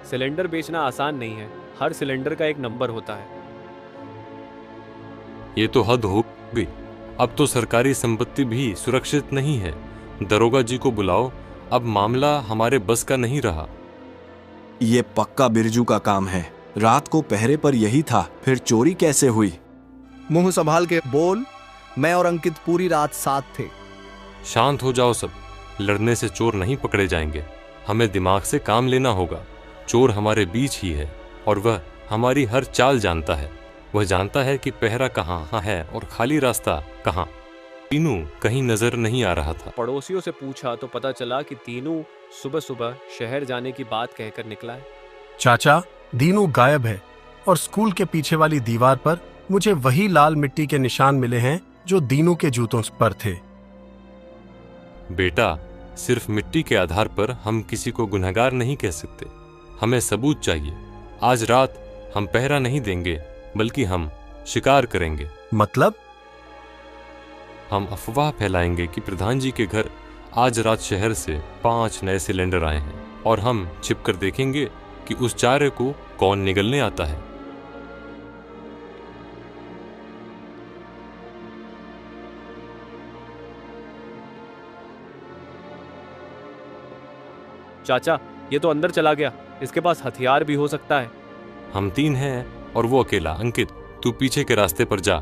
सिलेंडर बेचना आसान नहीं है। हर सिलेंडर का एक नंबर होता है। ये तो हद हो गई। अब तो सरकारी संपत्ति भी सुरक्षित नहीं है। दरोगा जी को बुलाओ अब मामला हमारे बस का नहीं रहा। ये पक्का बिरजू का काम है। रात को पहरे पर यही था, फिर चोरी कैसे हुई? मुंह संभाल के बोल। मैं और अंकित पूरी रात साथ थे। शांत हो जाओ सब। लड़ने से चोर नहीं पकड़े जाएंगे। हमें दिमाग से काम लेना होगा। चोर हमारे बीच ही है और वह हमारी हर चाल जानता है। वह जानता है कि पहरा कहाँ है और खाली रास्ता कहाँ। तीनू कहीं नजर नहीं आ रहा था। पड़ोसियों से पूछा तो पता चला कि तीनू सुबह सुबह शहर जाने की बात कहकर निकला है। चाचा, दीनू गायब है और स्कूल के पीछे वाली दीवार पर मुझे वही लाल मिट्टी के निशान मिले हैं जो दीनू के जूतों पर थे। बेटा, सिर्फ मिट्टी के आधार पर हम किसी को गुनहगार नहीं कह सकते। हमें सबूत चाहिए। आज रात हम पहरा नहीं देंगे, बल्कि हम शिकार करेंगे। मतलब? हम अफवाह फैलाएंगे कि प्रधान जी के घर आज रात शहर से 5 नए सिलेंडर आए हैं और हम छिपकर देखेंगे कि उस चारे को कौन निगलने आता है। चाचा, ये तो अंदर चला गया। इसके पास हथियार भी हो सकता है। हम 3 हैं और वो अकेला। अंकित, तू पीछे के रास्ते पर जा।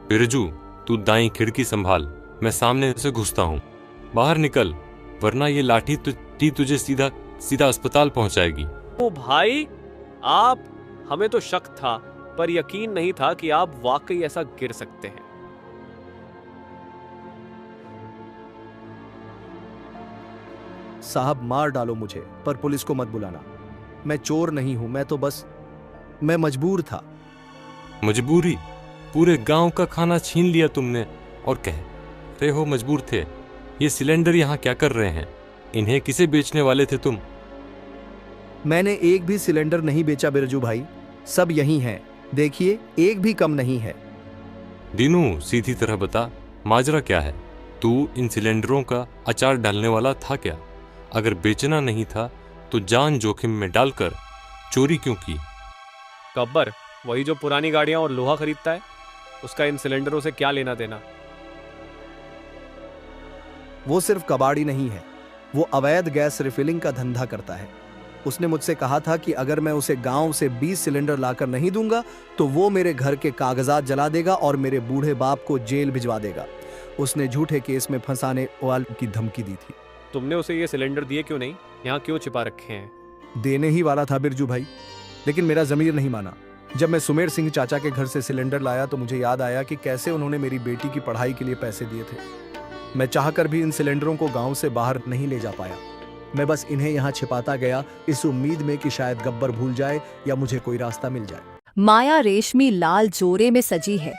बिरजू, तू दाईं खिड़की संभाल। मैं सामने से घुसता हूँ। बाहर निकल, वरना ये लाठी तुझे सीधा सीधा अस्पताल पहुंचाएगी। ओ भाई, आप, हमें तो शक था पर यकीन नहीं था कि आप वाकई ऐसा गिर सकते हैं। साहब, मार डालो मुझे, पर पुलिस को मत बुलाना। मैं चोर नहीं हूं, मैं मजबूर था। मजबूरी? पूरे गांव का खाना छीन लिया तुमने और कह रहे हो मजबूर थे। ये सिलेंडर यहाँ क्या कर रहे हैं? इन्हें किसे बेचने वाले थे तुम? मैंने एक भी सिलेंडर नहीं बेचा बिरजू भाई, सब यही हैं। देखिए, एक भी कम नहीं है। दीनू, सीधी तरह बता, माजरा क्या है? तू इन सिलेंडरों का अचार डालने वाला था क्या? अगर बेचना नहीं था तो जान जोखिम में डालकर चोरी क्यों की? गब्बर, वही जो पुरानी गाड़ियां और लोहा खरीदता है, उसका इन सिलेंडरों से क्या लेना देना? वो सिर्फ कबाड़ी नहीं है, वो अवैध गैस रिफिलिंग का धंधा करता है। उसने मुझसे कहा था कि अगर मैं उसे गांव से 20 सिलेंडर लाकर नहीं दूंगा तो वो मेरे घर के कागजात जला देगा और मेरे बूढ़े बाप को जेल भिजवा देगा। उसने झूठे केस में फंसाने वालों की धमकी दी थी। तुमने उसे ये सिलेंडर दिए क्यों नहीं? यहाँ क्यों छिपा रखे हैं? देने ही वाला था बिरजू भाई, लेकिन मेरा जमीर नहीं माना। जब मैं सुमेर सिंह चाचा के घर से सिलेंडर लाया तो मुझे याद आया कि कैसे उन्होंने मेरी बेटी की पढ़ाई के लिए पैसे दिए थे। मैं चाहकर भी इन सिलेंडरों को गांव से बाहर नहीं ले जा पाया। मैं बस इन्हें यहाँ छिपाता गया, इस उम्मीद में कि शायद गब्बर भूल जाए या मुझे कोई रास्ता मिल जाए। माया रेशमी लाल जोरे में सजी है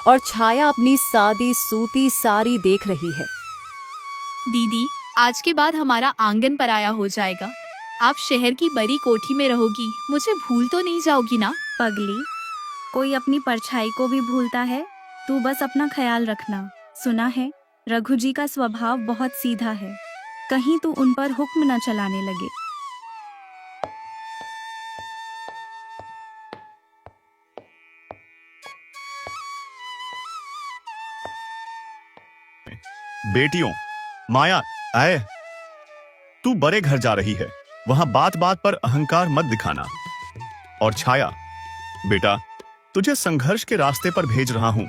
और छाया अपनी सादी सूती साड़ी देख रही है। दीदी, आज के बाद हमारा आंगन पराया हो जाएगा। आप शहर की बड़ी कोठी में रहोगी, मुझे भूल तो नहीं जाओगी ना? पगली, कोई अपनी परछाई को भी भूलता है। तू बस अपना ख्याल रखना। सुना है, रघु जी का स्वभाव बहुत सीधा है, कहीं तू उन पर हुक्म न चलाने लगे। बेटियों, माया, आए। तू बड़े घर जा रही है, वहां बात बात पर अहंकार मत दिखाना। और छाया, बेटा, तुझे संघर्ष के रास्ते पर भेज रहा हूं,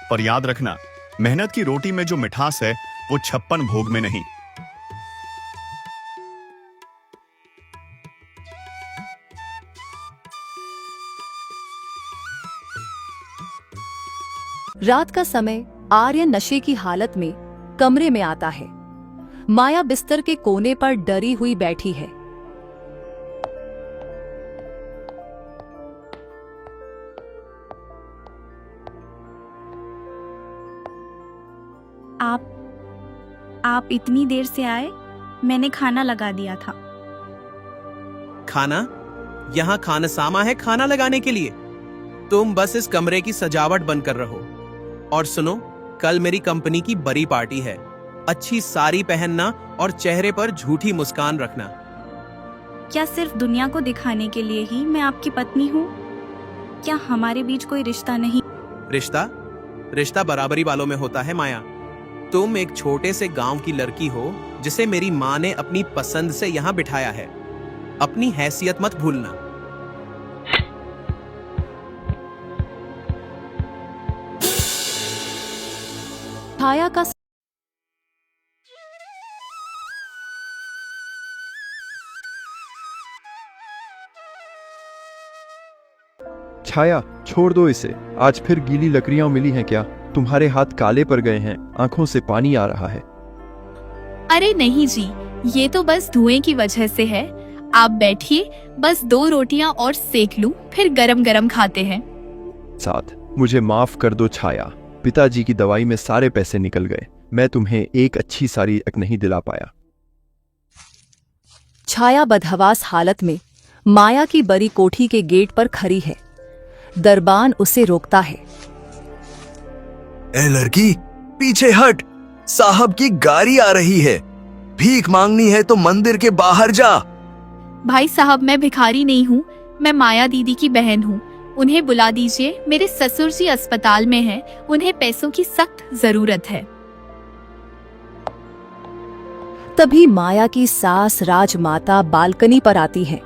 पर याद रखना, मेहनत की रोटी में जो मिठास है वो 56 भोग में नहीं। रात का समय आर्यन नशे की हालत में कमरे में आता है। माया बिस्तर के कोने पर डरी हुई बैठी है। आप इतनी देर से आए? मैंने खाना लगा दिया था। खाना? यहाँ खानसामा है खाना लगाने के लिए। तुम बस इस कमरे की सजावट बनकर रहो। और सुनो, कल मेरी कंपनी की बड़ी पार्टी है। अच्छी साड़ी पहनना और चेहरे पर झूठी मुस्कान रखना। क्या सिर्फ दुनिया को दिखाने के लिए ही मैं आपकी पत्नी हूँ? क्या हमारे बीच कोई रिश्ता नहीं? रिश्ता बराबरी वालों में होता है माया। तुम एक छोटे से गांव की लड़की हो जिसे मेरी माँ ने अपनी पसंद से यहाँ बिठाया है। अपनी हैसियत मत भूलना। छाया का छाया, छोड़ दो इसे। आज फिर गीली लकड़ियां मिली हैं क्या? तुम्हारे हाथ काले पड़ गए हैं, आंखों से पानी आ रहा है। अरे नहीं जी, ये तो बस धुएं की वजह से है। आप बैठिए, बस 2 रोटियां और सेक लूं, फिर गरम गरम खाते हैं। साथ मुझे माफ कर दो छाया, पिताजी की दवाई में सारे पैसे निकल गए। मैं तुम्हें एक अच्छी साड़ी तक नहीं दिला पाया। छाया बदहवास हालत में माया की बड़ी कोठी के गेट पर खड़ी है। दरबान उसे रोकता है। ए लड़की, पीछे हट, साहब की गाड़ी आ रही है। भीख मांगनी है तो मंदिर के बाहर जा। भाई साहब, मैं भिखारी नहीं हूँ, मैं माया दीदी की बहन हूँ। उन्हें बुला दीजिए, मेरे ससुर जी अस्पताल में हैं, उन्हें पैसों की सख्त जरूरत है। तभी माया की सास राजमाता बालकनी पर आती है।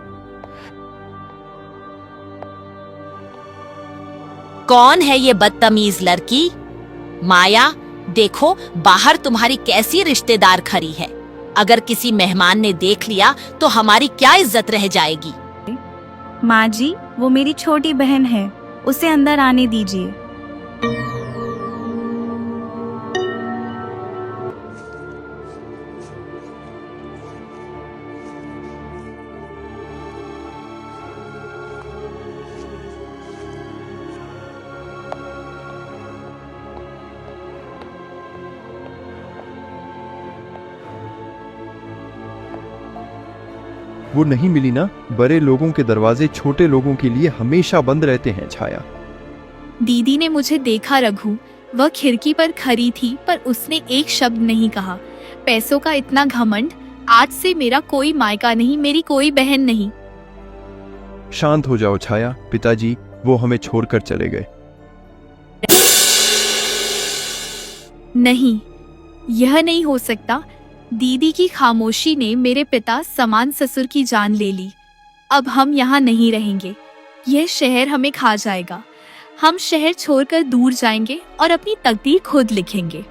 कौन है ये बदतमीज लड़की? माया, देखो बाहर तुम्हारी कैसी रिश्तेदार खड़ी है। अगर किसी मेहमान ने देख लिया तो हमारी क्या इज्जत रह जाएगी। माँ जी, वो मेरी छोटी बहन है, उसे अंदर आने दीजिए। वो नहीं मिली ना? बड़े लोगों के दरवाजे छोटे लोगों के लिए हमेशा बंद रहते हैं छाया। दीदी ने मुझे देखा रघु, वह खिड़की पर खड़ी थी पर उसने एक शब्द नहीं कहा। पैसों का इतना घमंड, आज से मेरा कोई मायका नहीं, मेरी कोई बहन नहीं। शांत हो जाओ छाया, पिताजी वो हमें छोड़कर चले गए। नहीं, यह नहीं हो सकता। दीदी की खामोशी ने मेरे पिता समान ससुर की जान ले ली। अब हम यहाँ नहीं रहेंगे, यह शहर हमें खा जाएगा। हम शहर छोड़कर दूर जाएंगे और अपनी तकदीर खुद लिखेंगे।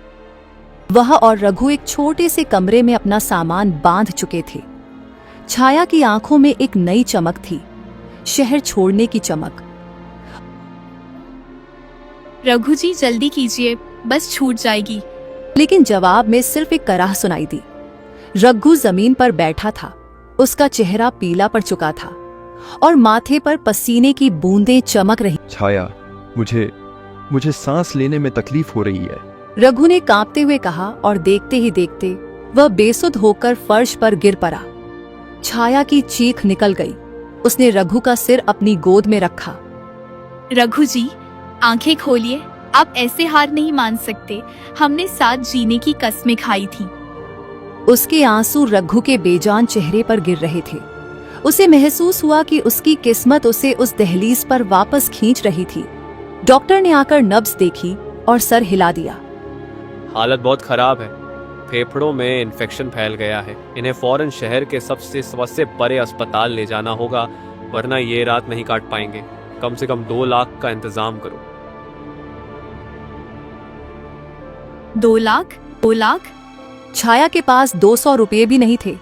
वह और रघु एक छोटे से कमरे में अपना सामान बांध चुके थे। छाया की आंखों में एक नई चमक थी, शहर छोड़ने की चमक। रघु जी जल्दी कीजिए, बस छूट जाएगी। लेकिन जवाब में सिर्फ एक कराह सुनाई दी। रघु जमीन पर बैठा था, उसका चेहरा पीला पड़ चुका था और माथे पर पसीने की बूंदें चमक रही। छाया, मुझे सांस लेने में तकलीफ हो रही है। रघु ने कांपते हुए कहा और देखते ही देखते वह बेसुध होकर फर्श पर गिर पड़ा। छाया की चीख निकल गई। उसने रघु का सिर अपनी गोद में रखा। रघु जी, आंखें खोलिए, आप ऐसे हार नहीं मान सकते। हमने साथ जीने की कस्में खाई थी। उसके आंसू रघु के बेजान चेहरे पर गिर रहे थे। उसे महसूस हुआ कि उसकी किस्मत उसे उस दहलीज पर वापस खींच रही थी। डॉक्टर ने आकर नब्ज देखी और सर हिला दिया। हालत बहुत खराब है, फेफड़ों में इन्फेक्शन फैल गया है। इन्हें फौरन शहर के सबसे बड़े अस्पताल ले जाना होगा, वरना ये रात नहीं काट पाएंगे। कम से कम 2 लाख का इंतजाम करो। 2 लाख? 2 लाख? छाया के पास 200 रुपये भी नहीं थे।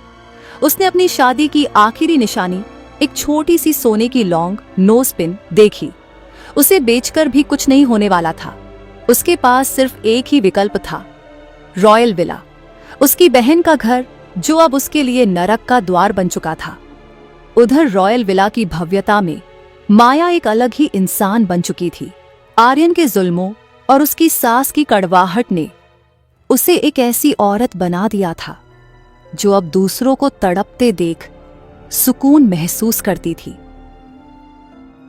उसने अपनी शादी की आखिरी निशानी, एक छोटी सी सोने की लौंग नोज पिन देखी। उसे बेचकर भी कुछ नहीं होने वाला था। उसके पास सिर्फ एक ही विकल्प था, रॉयल विला, उसकी बहन का घर, जो अब उसके लिए नरक का द्वार बन चुका था। उधर रॉयल विला की भव्यता में माया एक अलग ही इंसान बन चुकी थी। आर्यन के जुल्मों और उसकी सास की कड़वाहट ने उसे एक ऐसी औरत बना दिया था जो अब दूसरों को तड़पते देख सुकून महसूस करती थी।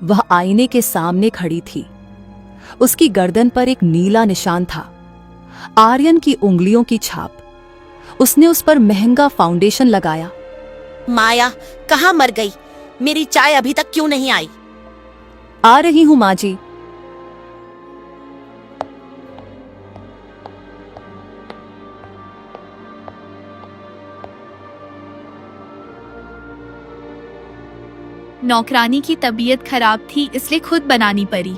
वह आईने के सामने खड़ी थी। उसकी गर्दन पर एक नीला निशान था, आर्यन की उंगलियों की छाप। उसने उस पर महंगा फाउंडेशन लगाया। माया, कहाँ मर गई? मेरी चाय अभी तक क्यों नहीं आई? आ रही हूं माँ जी। नौकरानी की तबीयत खराब थी इसलिए खुद बनानी पड़ी।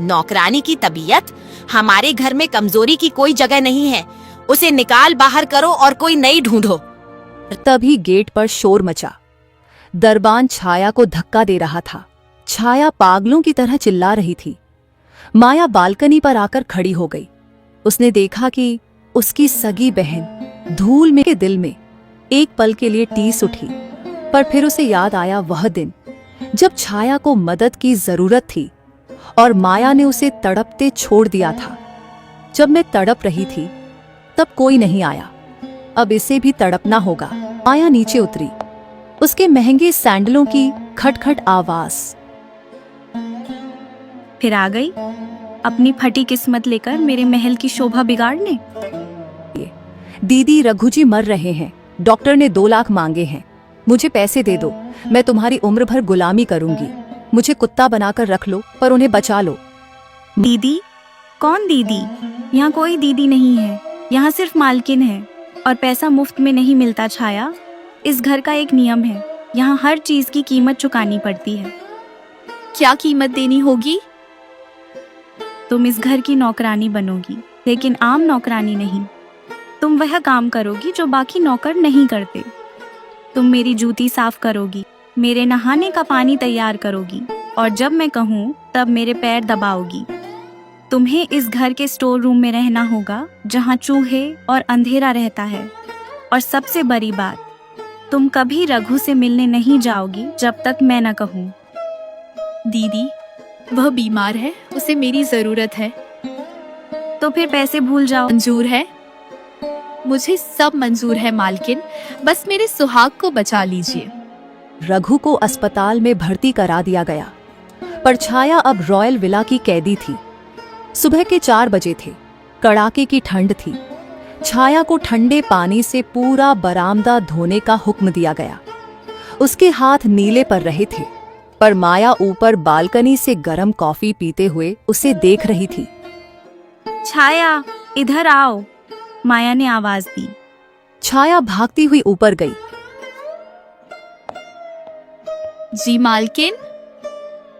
नौकरानी की तबीयत? हमारे घर में कमजोरी की कोई जगह नहीं है। उसे निकाल बाहर करो और कोई नई ढूंढो। तभी गेट पर शोर मचा। दरबान छाया को धक्का दे रहा था। छाया पागलों की तरह चिल्ला रही थी। माया बालकनी पर आकर खड़ी हो गई। उसने देखा कि उसकी सगी बहन धूल में के दिल में एक पल के लिए टीस उठी, पर फिर उसे याद आया वह दिन जब छाया को मदद की जरूरत थी और माया ने उसे तड़पते छोड़ दिया था। जब मैं तड़प रही थी तब कोई नहीं आया, अब इसे भी तड़पना होगा। माया नीचे उतरी। उसके महंगे सैंडलों की खटखट आवाज। फिर आ गई अपनी फटी किस्मत लेकर मेरे महल की शोभा बिगाड़ने। दीदी, रघुजी मर रहे हैं। डॉक्टर ने 2 लाख मांगे हैं। मुझे पैसे दे दो, मैं तुम्हारी उम्र भर गुलामी करूंगी। मुझे कुत्ता बनाकर रख लो, पर उन्हें बचा लो। दीदी? कौन दीदी? यहाँ कोई दीदी नहीं है। यहाँ सिर्फ मालकिन है और पैसा मुफ्त में नहीं मिलता। छाया, इस घर का एक नियम है, यहाँ हर चीज की कीमत चुकानी पड़ती है। क्या कीमत देनी होगी? तुम इस घर की नौकरानी बनोगी, लेकिन आम नौकरानी नहीं। तुम वह काम करोगी जो बाकी नौकर नहीं करते। तुम मेरी जूती साफ करोगी, मेरे नहाने का पानी तैयार करोगी और जब मैं कहूँ तब मेरे पैर दबाओगी। तुम्हें इस घर के स्टोर रूम में रहना होगा जहाँ चूहे और अंधेरा रहता है। और सबसे बड़ी बात, तुम कभी रघु से मिलने नहीं जाओगी जब तक मैं न कहूँ। दीदी, वह बीमार है, उसे मेरी जरूरत है। तो फिर पैसे भूल जाओ। मंजूर है, मुझे सब मंजूर है मालकिन, बस मेरे सुहाग को बचा लीजिए। रघु को अस्पताल में भर्ती करा दिया गया, पर छाया अब रॉयल विला की कैदी थी। सुबह के 4 बजे थे। कड़ाके की ठंड थी। छाया को ठंडे पानी से पूरा बरामदा धोने का हुक्म दिया गया। उसके हाथ नीले पर रहे थे, पर माया ऊपर बालकनी से गर्म कॉफी पीते हुए उसे देख रही थी। छाया, इधर आओ, माया ने आवाज दी। छाया भागती हुई ऊपर गई। जी मालकिन।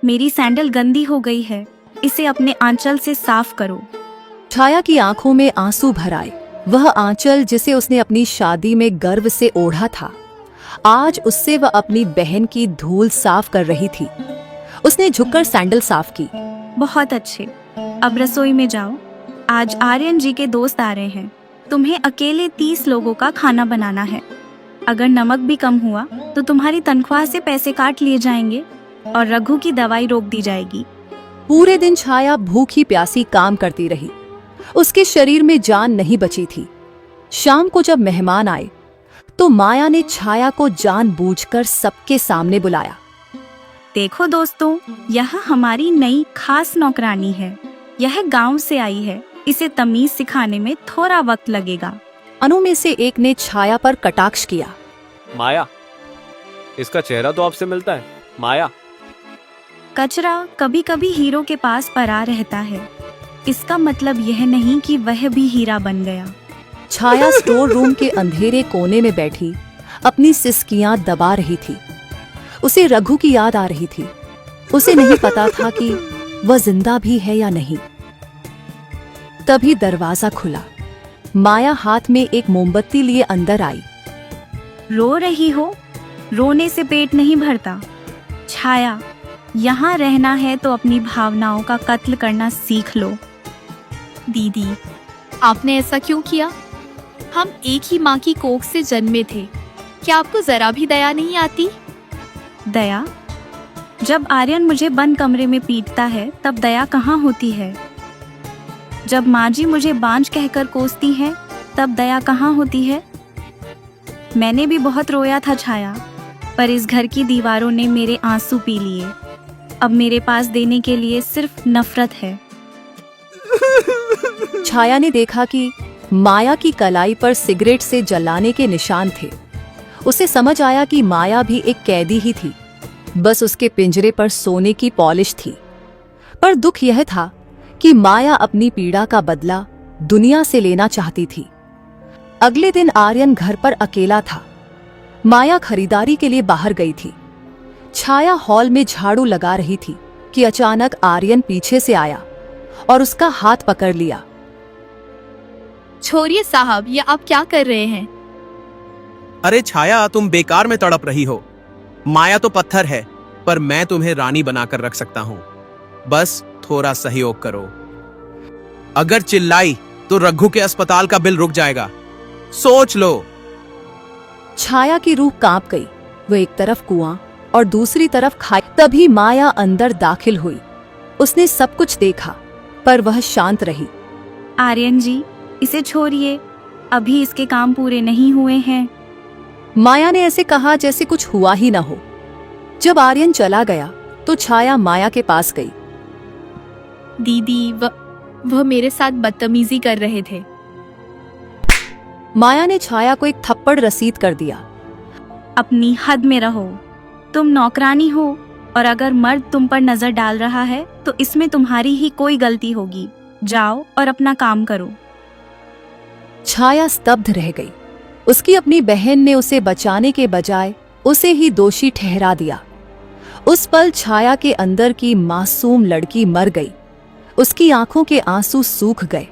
मेरी सैंडल गंदी हो गई है, इसे अपने आंचल से साफ करो। छाया की आंखों में आंसू भर आए। वह आंचल जिसे उसने अपनी शादी में गर्व से ओढ़ा था, आज उससे वह अपनी बहन की धूल साफ कर रही थी। उसने झुककर सैंडल साफ की। बहुत अच्छे, अब रसोई में जाओ। आज आर्यन जी के दोस्त आ रहे हैं। तुम्हें अकेले 30 लोगों का खाना बनाना है। अगर नमक भी कम हुआ तो तुम्हारी तनख्वाह से पैसे काट लिए जाएंगे और रघु की दवाई रोक दी जाएगी। पूरे दिन छाया भूखी प्यासी काम करती रही। उसके शरीर में जान नहीं बची थी। शाम को जब मेहमान आए तो माया ने छाया को जानबूझकर सबके सामने बुलाया। देखो दोस्तों, यह हमारी नई खास नौकरानी है। यह गांव से आई है। इसे तमीज सिखाने में थोड़ा वक्त लगेगा। अनु में से एक ने छाया पर कटाक्ष किया। माया, इसका चेहरा तो आपसे मिलता है। माया, कचरा कभी कभी हीरो के पास परा रहता है। इसका मतलब यह नहीं कि वह भी हीरा बन गया। छाया स्टोर रूम के अंधेरे कोने में बैठी अपनी सिसकियां दबा रही थी। उसे रघु की याद आ रही थी। उसे नहीं पता था कि वह जिंदा भी है या नहीं। तभी दरवाजा खुला। माया हाथ में एक मोमबत्ती लिए अंदर आई। रो रही हो? रोने से पेट नहीं भरता। छाया, यहाँ रहना है तो अपनी भावनाओं का कत्ल करना सीख लो। दीदी, आपने ऐसा क्यों किया? हम एक ही माँ की कोख से जन्मे थे। क्या आपको जरा भी दया नहीं आती? दया? जब आर्यन मुझे बंद कमरे में पीटता है तब दया कहाँ होती है? जब माँ जी मुझे बांझ कहकर कोसती है तब दया कहाँ होती है? मैंने भी बहुत रोया था छाया, पर इस घर की दीवारों ने मेरे आंसू पी लिए। अब मेरे पास देने के लिए सिर्फ नफरत है। छाया ने देखा कि माया की कलाई पर सिगरेट से जलाने के निशान थे। उसे समझ आया कि माया भी एक कैदी ही थी, बस उसके पिंजरे पर सोने की पॉलिश थी। पर दुख यह था कि माया अपनी पीड़ा का बदला दुनिया से लेना चाहती थी। अगले दिन आर्यन घर पर अकेला था। माया खरीदारी के लिए बाहर गई थी। छाया हॉल में झाड़ू लगा रही थी कि अचानक आर्यन पीछे से आया और उसका हाथ पकड़ लिया। छोड़िए साहब, ये आप क्या कर रहे हैं? अरे छाया, तुम बेकार में तड़प रही हो। माया तो पत्थर है, पर मैं तुम्हें रानी बनाकर रख सकता हूं। बस थोड़ा सहयोग करो। अगर चिल्लाई तो रघु के अस्पताल का बिल रुक जाएगा। सोच लो। छाया की रूह कांप गई। वो एक तरफ कुआं और दूसरी तरफ खाई। तभी माया अंदर दाखिल हुई। उसने सब कुछ देखा, पर वह शांत रही। आर्यन जी, इसे छोड़िए, अभी इसके काम पूरे नहीं हुए हैं। माया ने ऐसे कहा जैसे कुछ हुआ ही न हो। जब आर्यन चला गया तो छाया माया के पास गई। दीदी, वह मेरे साथ बदतमीजी कर रहे थे। माया ने छाया को एक थप्पड़ रसीद कर दिया। अपनी हद में रहो। तुम नौकरानी हो, और अगर मर्द तुम पर नजर डाल रहा है तो इसमें तुम्हारी ही कोई गलती होगी। जाओ और अपना काम करो। छाया स्तब्ध रह गई। उसकी अपनी बहन ने उसे बचाने के बजाय उसे ही दोषी ठहरा दिया। उस पल छाया के अंदर की मासूम लड़की मर गई। उसकी आंखों के आंसू सूख गए।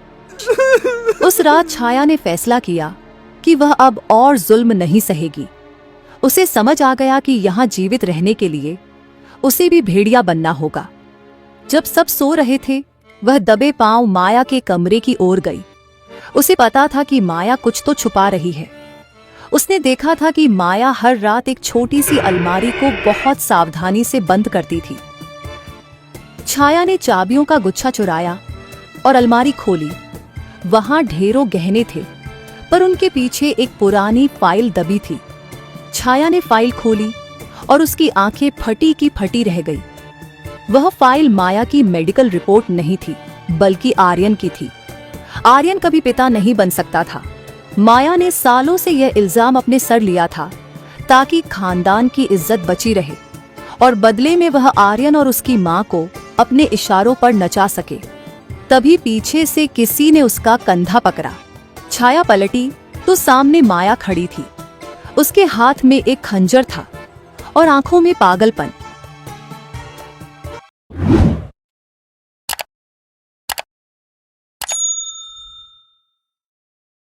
उस रात छाया ने फैसला किया कि वह अब और जुल्म नहीं सहेगी। उसे समझ आ गया कि यहाँ जीवित रहने के लिए उसे भी भेड़िया बनना होगा। जब सब सो रहे थे, वह दबे पांव माया के कमरे की ओर गई। उसे पता था कि माया कुछ तो छुपा रही है। उसने देखा था कि माया हर रात एक छोटी सी अलमारी को बहुत सावधानी से बंद करती थी। छाया ने चाबियों का गुच्छा चुराया और अलमारी खोली। वहां ढेरों गहने थे, पर उनके पीछे एक पुरानी फाइल दबी थी। छाया ने फाइल खोली और उसकी आंखें फटी की फटी रह गई। वह फाइल माया की मेडिकल रिपोर्ट नहीं थी, बल्कि आर्यन की थी। आर्यन कभी पिता नहीं बन सकता था। माया ने सालों से यह इल्जाम अपने सर लिया था ताकि खानदान की इज्जत बची रहे, और बदले में वह आर्यन और उसकी मां को अपने इशारों पर नचा सके। तभी पीछे से किसी ने उसका कंधा पकड़ा। छाया पलटी तो सामने माया खड़ी थी। उसके हाथ में एक खंजर था और आंखों में पागलपन।